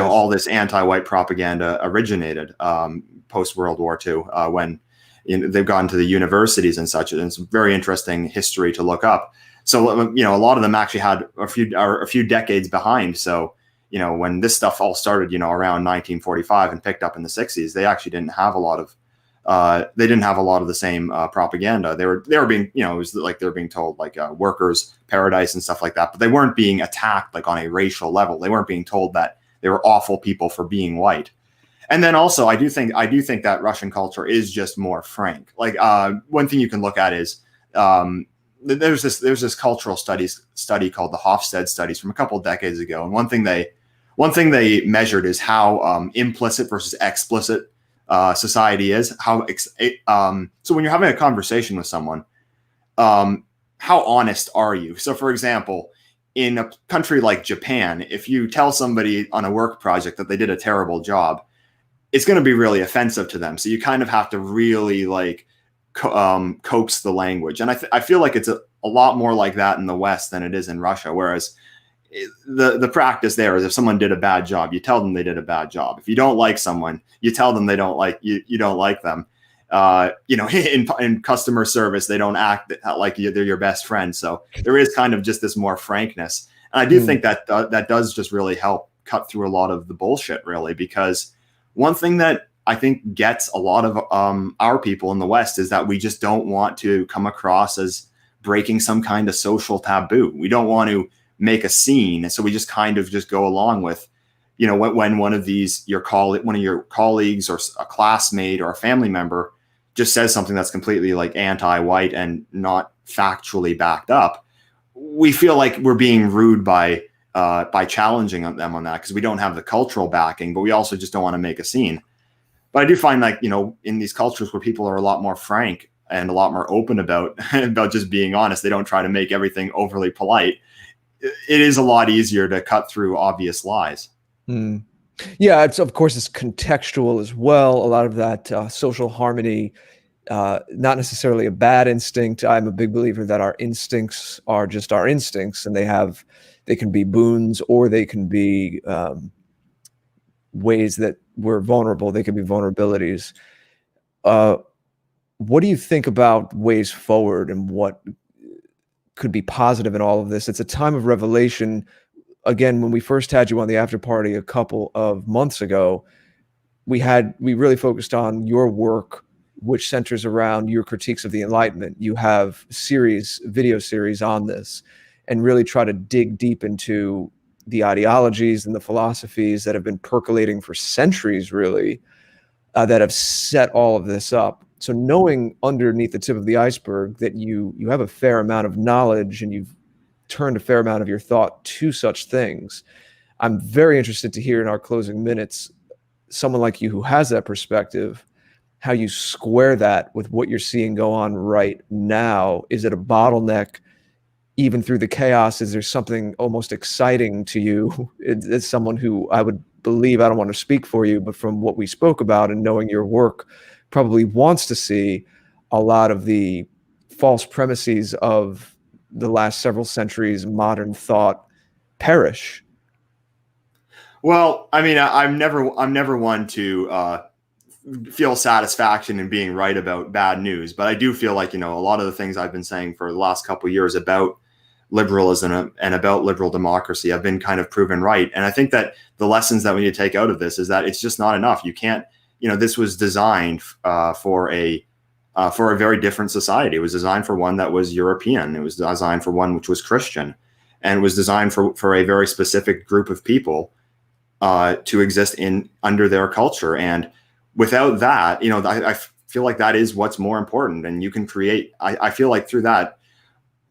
all this anti-white propaganda originated post World War II when they've gone to the universities and such. And it's very interesting history to look up. So a lot of them actually had a few decades behind. So when this stuff all started, around 1945 and picked up in the 60s, they actually didn't have a lot of the same propaganda. They were being, it was like they were being told like workers' paradise and stuff like that, but they weren't being attacked like on a racial level. They weren't being told that they were awful people for being white. And then also, I do think that Russian culture is just more frank. Like one thing you can look at is there's this cultural study called the Hofstede studies from a couple of decades ago, and one thing they measured is how implicit versus explicit society is. So when you're having a conversation with someone, how honest are you? So for example, in a country like Japan, if you tell somebody on a work project that they did a terrible job, it's going to be really offensive to them. So you kind of have to really coax the language. And I feel like it's a lot more like that in the West than it is in Russia. Whereas the practice there is if someone did a bad job, you tell them they did a bad job. If you don't like someone, you tell them you don't like them. In customer service, they don't act like they're your best friend. So there is kind of just this more frankness. And I do think that does just really help cut through a lot of the bullshit, really, because one thing that I think gets a lot of our people in the West is that we just don't want to come across as breaking some kind of social taboo. We don't want to make a scene. So we just kind of just go along with, when one of your colleagues or a classmate or a family member just says something that's completely like anti-white and not factually backed up, we feel like we're being rude by challenging them on that because we don't have the cultural backing, but we also just don't want to make a scene. But I do find like, in these cultures where people are a lot more frank and a lot more open about just being honest, they don't try to make everything overly polite. It is a lot easier to cut through obvious lies. Yeah, of course, it's contextual as well. A lot of that social harmony, not necessarily a bad instinct. I'm a big believer that our instincts are just our instincts, and they can be boons or they can be ways that we're vulnerable. They can be vulnerabilities. What do you think about ways forward and what could be positive in all of this? It's a time of revelation. Again, when we first had you on the after party a couple of months ago, we really focused on your work, which centers around your critiques of the Enlightenment. You have video series on this, and really try to dig deep into the ideologies and the philosophies that have been percolating for centuries, really, that have set all of this up. So knowing underneath the tip of the iceberg that you have a fair amount of knowledge and you've turned a fair amount of your thought to such things, I'm very interested to hear in our closing minutes, someone like you who has that perspective, how you square that with what you're seeing go on right now. Is it a bottleneck even through the chaos? Is there something almost exciting to you? As someone who I would believe, I don't want to speak for you, but from what we spoke about and knowing your work, probably wants to see a lot of the false premises of the last several centuries modern thought perish. Well, I mean, I'm never one to feel satisfaction in being right about bad news, but I do feel like, a lot of the things I've been saying for the last couple of years about liberalism and about liberal democracy have been kind of proven right. And I think that the lessons that we need to take out of this is that it's just not enough. You can't, this was designed for a very different society. It was designed for one that was European. It was designed for one which was Christian, and it was designed for a very specific group of people to exist under their culture. And without that, I feel like that is what's more important. And you can create, I feel like through that,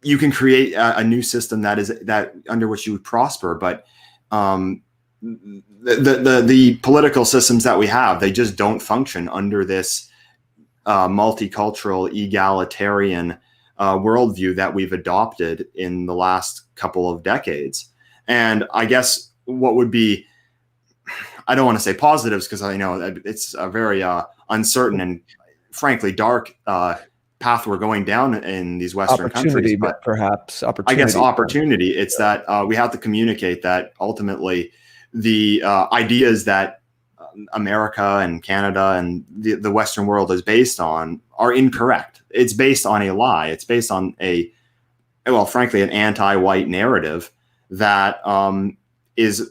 you can create a new system that under which you would prosper. But the political systems that we have, they just don't function under this multicultural, egalitarian worldview that we've adopted in the last couple of decades. And I guess what would be, I don't want to say positives because I know it's a very uncertain and frankly dark path we're going down in these Western countries. But perhaps opportunity. I guess opportunity. It's that we have to communicate that ultimately the ideas that America and Canada and the Western world is based on are incorrect. It's based on a lie. It's based on frankly, an anti-white narrative that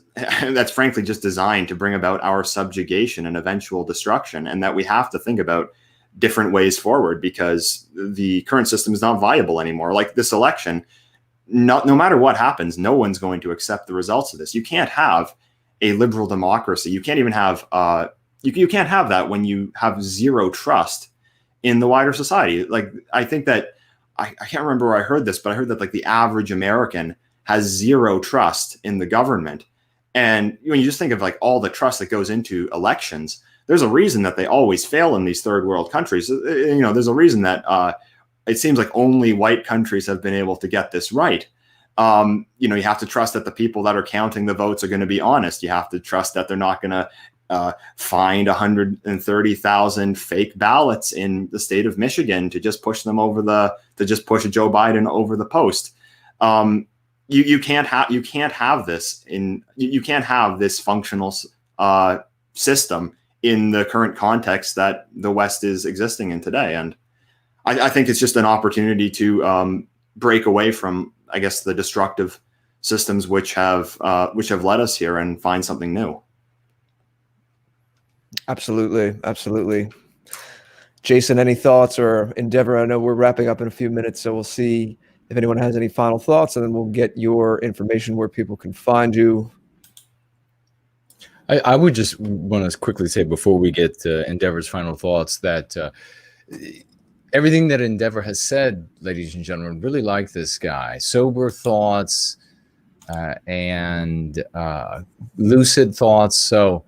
that's frankly just designed to bring about our subjugation and eventual destruction, and that we have to think about different ways forward because the current system is not viable anymore. Like this election, no matter what happens, no one's going to accept the results of this. You can't have a liberal democracy. You can't even have you can't have that when you have zero trust in the wider society. Like I think that I can't remember where I heard this, but I heard that like the average American has zero trust in the government. And when you just think of like all the trust that goes into elections, there's a reason that they always fail in these third world countries. There's a reason that it seems like only white countries have been able to get this right. You have to trust that the people that are counting the votes are going to be honest. You have to trust that they're not going to find 130,000 fake ballots in the state of Michigan to just push them to just push Joe Biden over the post. You can't have this functional system in the current context that the West is existing in today. And I think it's just an opportunity to break away from, I guess, the destructive systems which have led us here and find something new. Absolutely. Jason, any thoughts or Endeavor? I know we're wrapping up in a few minutes, so we'll see if anyone has any final thoughts, and then we'll get your information where people can find you. I would just want to quickly say before we get to Endeavor's final thoughts that everything that Endeavor has said, ladies and gentlemen, really like this guy. Sober thoughts and lucid thoughts. So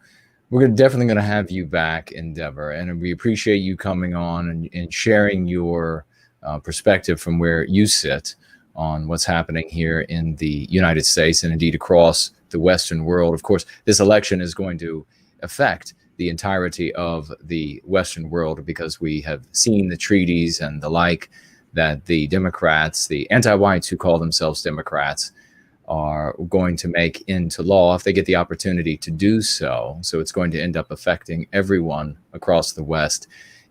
we're definitely going to have you back, Endeavor, and we appreciate you coming on and sharing your perspective from where you sit on what's happening here in the United States and indeed across the Western world. Of course, this election is going to affect the entirety of the Western world because we have seen the treaties and the like that the Democrats, the anti-whites who call themselves Democrats, are going to make into law if they get the opportunity to do so. So it's going to end up affecting everyone across the West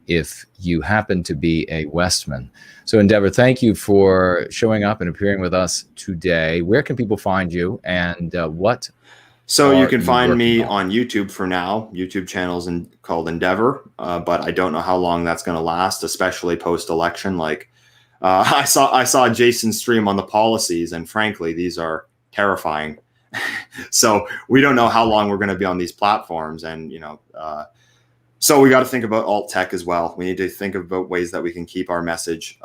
if you happen to be a Westman. So Endeavor, thank you for showing up and appearing with us today. Where can people find you and what? So you can find me on YouTube for now. YouTube channel's called Endeavor, but I don't know how long that's going to last, especially post-election. Like I saw Jason's stream on the policies, and frankly, these are terrifying. So we don't know how long we're going to be on these platforms, and So we got to think about alt tech as well. We need to think about ways that we can keep our message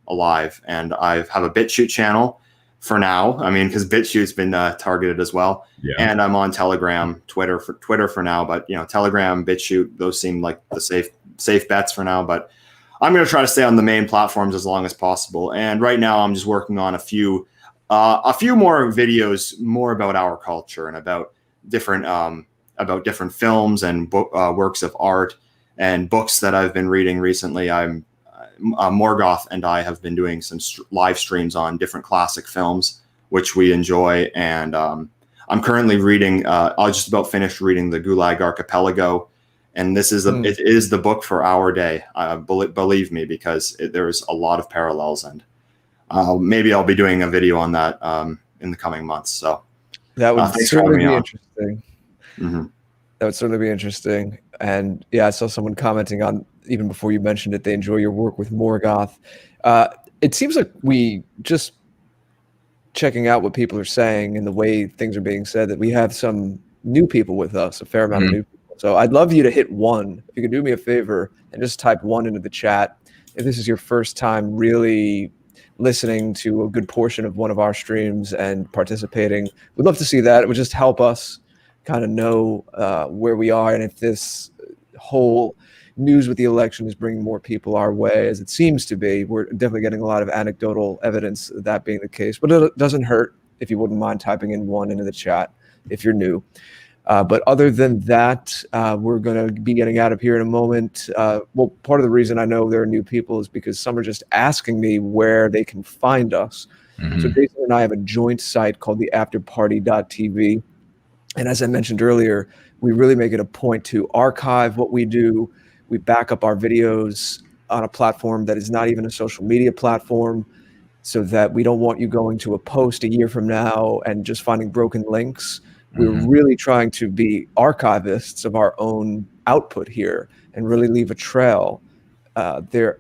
alive. And I have a BitChute channel for now. I mean, because BitChute's been targeted as well. Yeah. And I'm on Telegram, Twitter for now. But Telegram, BitChute, those seem like the safe bets for now. But I'm going to try to stay on the main platforms as long as possible. And right now, I'm just working on a few more videos, more about our culture and about different films and works of art and books that I've been reading recently. Morgoth and I have been doing some live streams on different classic films, which we enjoy. And I'm currently reading, I just about finished reading the Gulag Archipelago. And this is it is the book for our day, believe me, because there's a lot of parallels. And maybe I'll be doing a video on that in the coming months. So that would certainly be interesting. Mm-hmm. That would certainly be interesting. And yeah, I saw someone commenting on, even before you mentioned it, they enjoy your work with Morgoth. It seems like we just checking out what people are saying and the way things are being said, that we have some new people with us, a fair amount of new people. So I'd love you to hit 1. If you could do me a favor and just type 1 into the chat. If this is your first time really listening to a good portion of one of our streams and participating, we'd love to see that. It would just help us kind of know where we are, and if this whole news with the election is bringing more people our way, as it seems to be. We're definitely getting a lot of anecdotal evidence of that being the case, but it doesn't hurt if you wouldn't mind typing in 1 into the chat if you're new. But other than that, we're going to be getting out of here in a moment. Well, part of the reason I know there are new people is because some are just asking me where they can find us. Mm-hmm. So Jason and I have a joint site called the afterparty.tv. And as I mentioned earlier, we really make it a point to archive what we do. We back up our videos on a platform that is not even a social media platform, so that we don't want you going to a post a year from now and just finding broken links. We're really trying to be archivists of our own output here and really leave a trail. There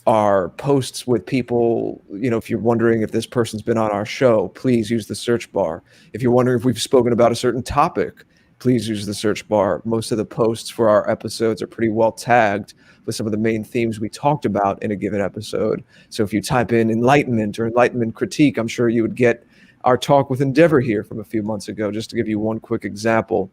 are posts with people, if you're wondering if this person's been on our show, please use the search bar. If you're wondering if we've spoken about a certain topic, please use the search bar. Most of the posts for our episodes are pretty well tagged with some of the main themes we talked about in a given episode. So if you type in enlightenment or enlightenment critique, I'm sure you would get our talk with Endeavor here from a few months ago, just to give you one quick example.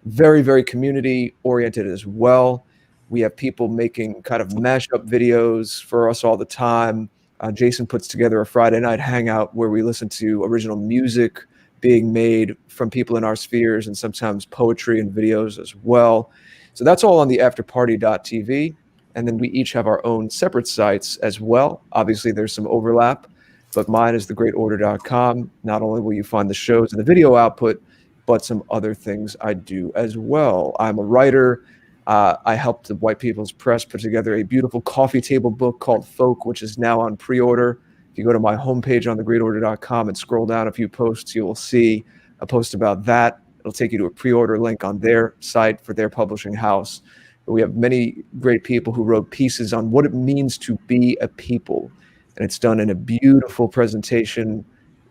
Very, very community oriented as well. We have people making kind of mashup videos for us all the time. Jason puts together a Friday night hangout where we listen to original music being made from people in our spheres, and sometimes poetry and videos as well. So that's all on the afterparty.tv. And then we each have our own separate sites as well. Obviously, there's some overlap, but mine is thegreatorder.com. Not only will you find the shows and the video output, but some other things I do as well. I'm a writer. I helped the White People's Press put together a beautiful coffee table book called Folk, which is now on pre-order. If you go to my homepage on thegreatorder.com and scroll down a few posts, you will see a post about that. It'll take you to a pre-order link on their site for their publishing house. We have many great people who wrote pieces on what it means to be a people. And it's done in a beautiful presentation,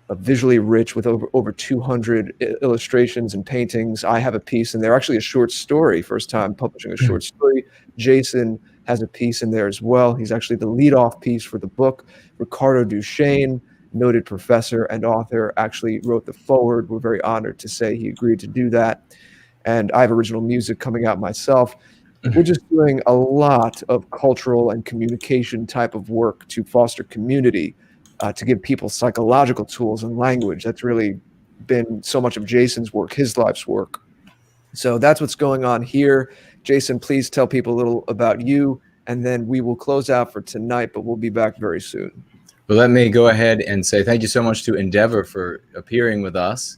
visually rich with over 200 illustrations and paintings. I have a piece in there, actually a short story, first time publishing a short story. Jason has a piece in there as well. He's actually the lead-off piece for the book. Ricardo Duchesne, noted professor and author, actually wrote the foreword. We're very honored to say he agreed to do that. And I have original music coming out myself. We're just doing a lot of cultural and communication type of work to foster community, to give people psychological tools and language. That's really been so much of Jason's work, his life's work. So that's what's going on here. Jason, please tell people a little about you, and then we will close out for tonight, but we'll be back very soon. Well, let me go ahead and say thank you so much to Endeavor for appearing with us.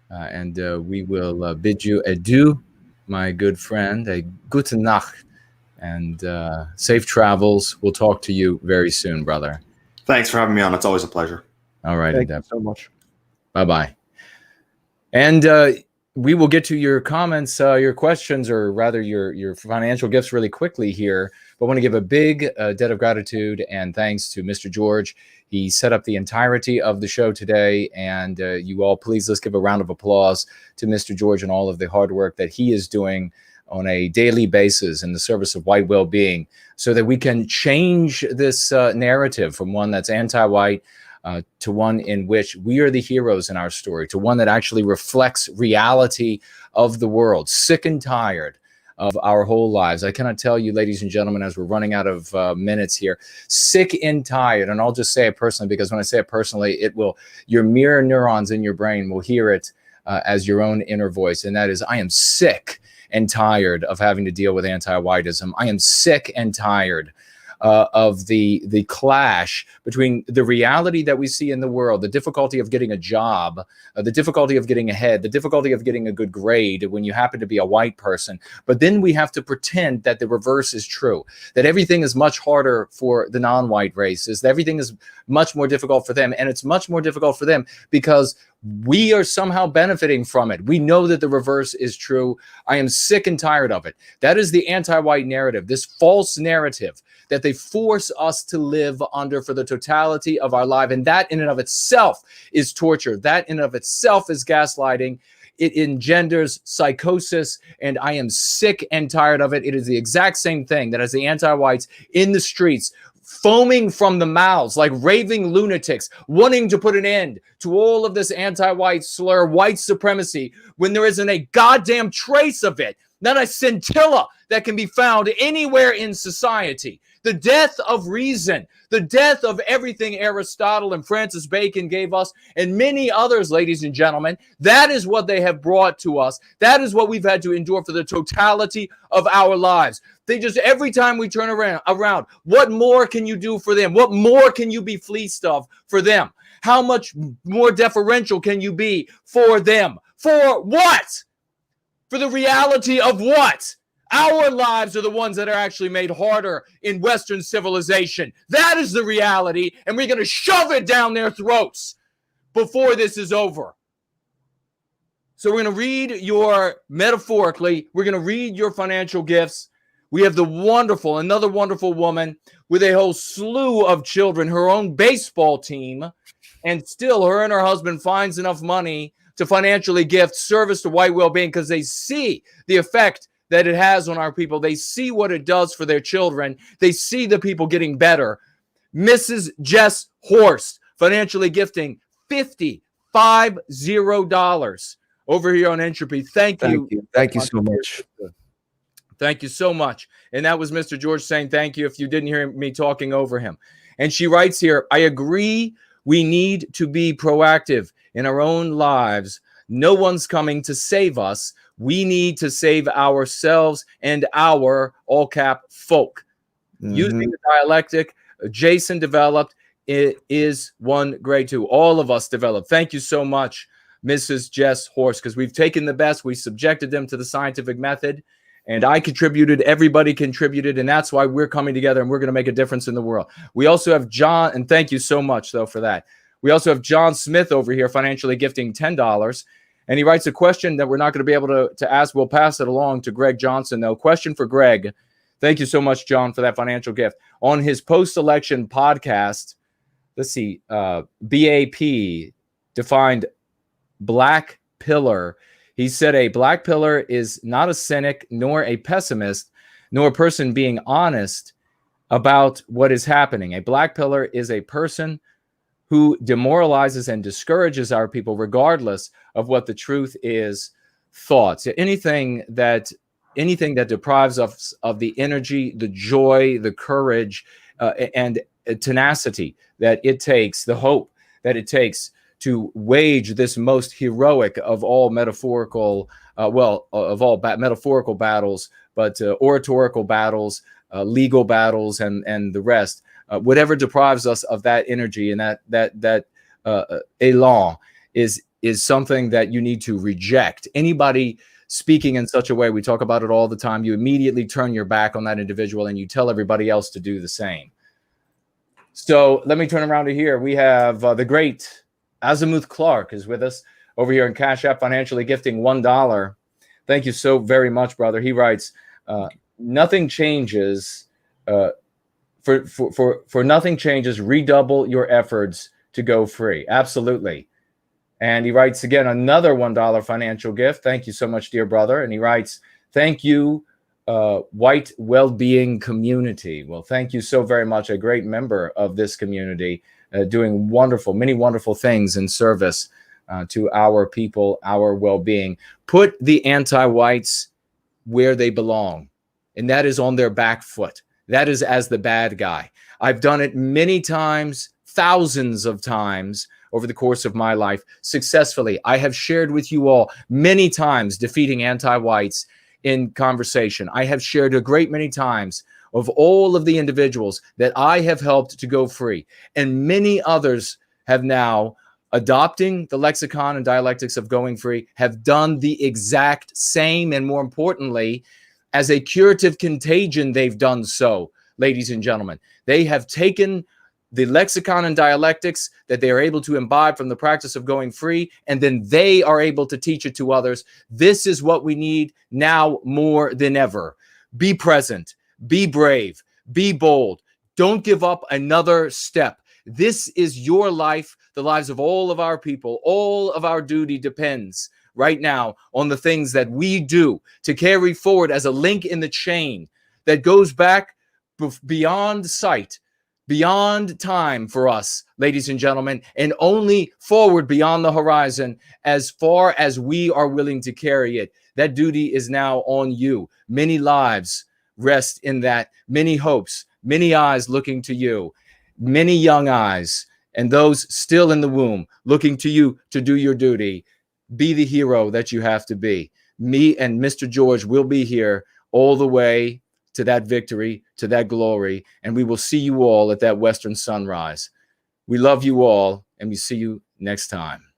And we will bid you adieu, my good friend, a gute Nacht, and safe travels. We'll talk to you very soon, brother. Thanks for having me on. It's always a pleasure. All right. Thank you so much. Bye-bye. And we will get to your comments, your questions, or rather your financial gifts really quickly here. But I want to give a big debt of gratitude and thanks to Mr. George. He set up the entirety of the show today. And you all, please, let's give a round of applause to Mr. George and all of the hard work that he is doing on a daily basis in the service of white well-being, so that we can change this narrative from one that's anti-white to one in which we are the heroes in our story, to one that actually reflects reality of the world. Sick and tired of our whole lives. I cannot tell you, ladies and gentlemen, as we're running out of minutes here, sick and tired, and I'll just say it personally, because when I say it personally, your mirror neurons in your brain will hear it as your own inner voice, and that is, I am sick and tired of having to deal with anti-whiteism. I am sick and tired of the clash between the reality that we see in the world, the difficulty of getting a job, the difficulty of getting ahead, the difficulty of getting a good grade when you happen to be a white person. But then we have to pretend that the reverse is true, that everything is much harder for the non-white races, that everything is much more difficult for them. And it's much more difficult for them because we are somehow benefiting from it. We know that the reverse is true. I am sick and tired of it. That is the anti-white narrative, this false narrative that they force us to live under for the totality of our life. And that in and of itself is torture. That in and of itself is gaslighting. It engenders psychosis, and I am sick and tired of it. It is the exact same thing that as the anti-whites in the streets, foaming from the mouths like raving lunatics, wanting to put an end to all of this anti-white slur, white supremacy, when there isn't a goddamn trace of it, not a scintilla that can be found anywhere in society. The death of reason, the death of everything Aristotle and Francis Bacon gave us, and many others, ladies and gentlemen, that is what they have brought to us. That is what we've had to endure for the totality of our lives. They just, every time we turn around, what more can you do for them? What more can you be fleeced of for them? How much more deferential can you be for them? For what? For the reality of what? Our lives are the ones that are actually made harder in Western civilization. That is the reality, and we're going to shove it down their throats before this is over. So we're going to read metaphorically, we're going to read your financial gifts. We have another wonderful woman with a whole slew of children, her own baseball team, and still her and her husband finds enough money to financially gift service to white well-being because they see the effect that it has on our people. They see what it does for their children. They see the people getting better. Mrs. Jess Horst, financially gifting $50 over here on Entropy. Thank you. Thank you so much. Thank you so much. And that was Mr. George saying thank you if you didn't hear me talking over him. And she writes here, I agree we need to be proactive in our own lives. No one's coming to save us. We need to save ourselves and our, all cap, folk. Using the dialectic Jason developed, it is one grade 2. All of us developed. Thank you so much, Mrs. Jess Horst, because we've taken the best, we subjected them to the scientific method, and I contributed, everybody contributed, and that's why we're coming together and we're going to make a difference in the world. We also have John, and thank you so much, though, for that. We also have John Smith over here financially gifting $10. And he writes a question that we're not going to be able to ask. We'll pass it along to Greg Johnson, though. Question for Greg. Thank you so much, John, for that financial gift. On his post-election podcast, let's see, BAP defined black pillar. He said a black pillar is not a cynic, nor a pessimist, nor a person being honest about what is happening. A black pillar is a person who demoralizes and discourages our people regardless of what the truth is, thoughts. Anything that deprives us of the energy, the joy, the courage, and tenacity that it takes, the hope that it takes to wage this most heroic of all metaphorical, metaphorical battles, but oratorical battles, legal battles, and the rest. Whatever deprives us of that energy and that elan is something that you need to reject. Anybody speaking in such a way, we talk about it all the time, you immediately turn your back on that individual and you tell everybody else to do the same. So let me turn around to here. We have the great Azimuth Clark is with us over here in Cash App, financially gifting $1. Thank you so very much, brother. He writes, nothing changes. For nothing changes, redouble your efforts to go free. Absolutely. And he writes again, another $1 financial gift. Thank you so much, dear brother. And he writes, Thank you, White Wellbeing community. Well, thank you so very much. A great member of this community, doing many wonderful things in service to our people, our well-being. Put the anti-whites where they belong, and that is on their back foot. That is as the bad guy. I've done it many times, thousands of times over the course of my life successfully. I have shared with you all many times defeating anti-whites in conversation. I have shared a great many times of all of the individuals that I have helped to go free, and many others have now, adopting the lexicon and dialectics of going free, have done the exact same, and more importantly, as a curative contagion, they've done so, ladies and gentlemen. They have taken the lexicon and dialectics that they are able to imbibe from the practice of going free, and then they are able to teach it to others. This is what we need now more than ever. Be present, be brave, be bold. Don't give up another step. This is your life, the lives of all of our people. All of our duty depends right now on the things that we do to carry forward as a link in the chain that goes back beyond sight, beyond time for us, ladies and gentlemen, and only forward beyond the horizon as far as we are willing to carry it. That duty is now on you. Many lives rest in that, many hopes, many eyes looking to you, many young eyes, and those still in the womb looking to you to do your duty. Be the hero that you have to be. Me and Mr. George will be here all the way to that victory, to that glory, and we will see you all at that western sunrise. We love you all, and we see you next time.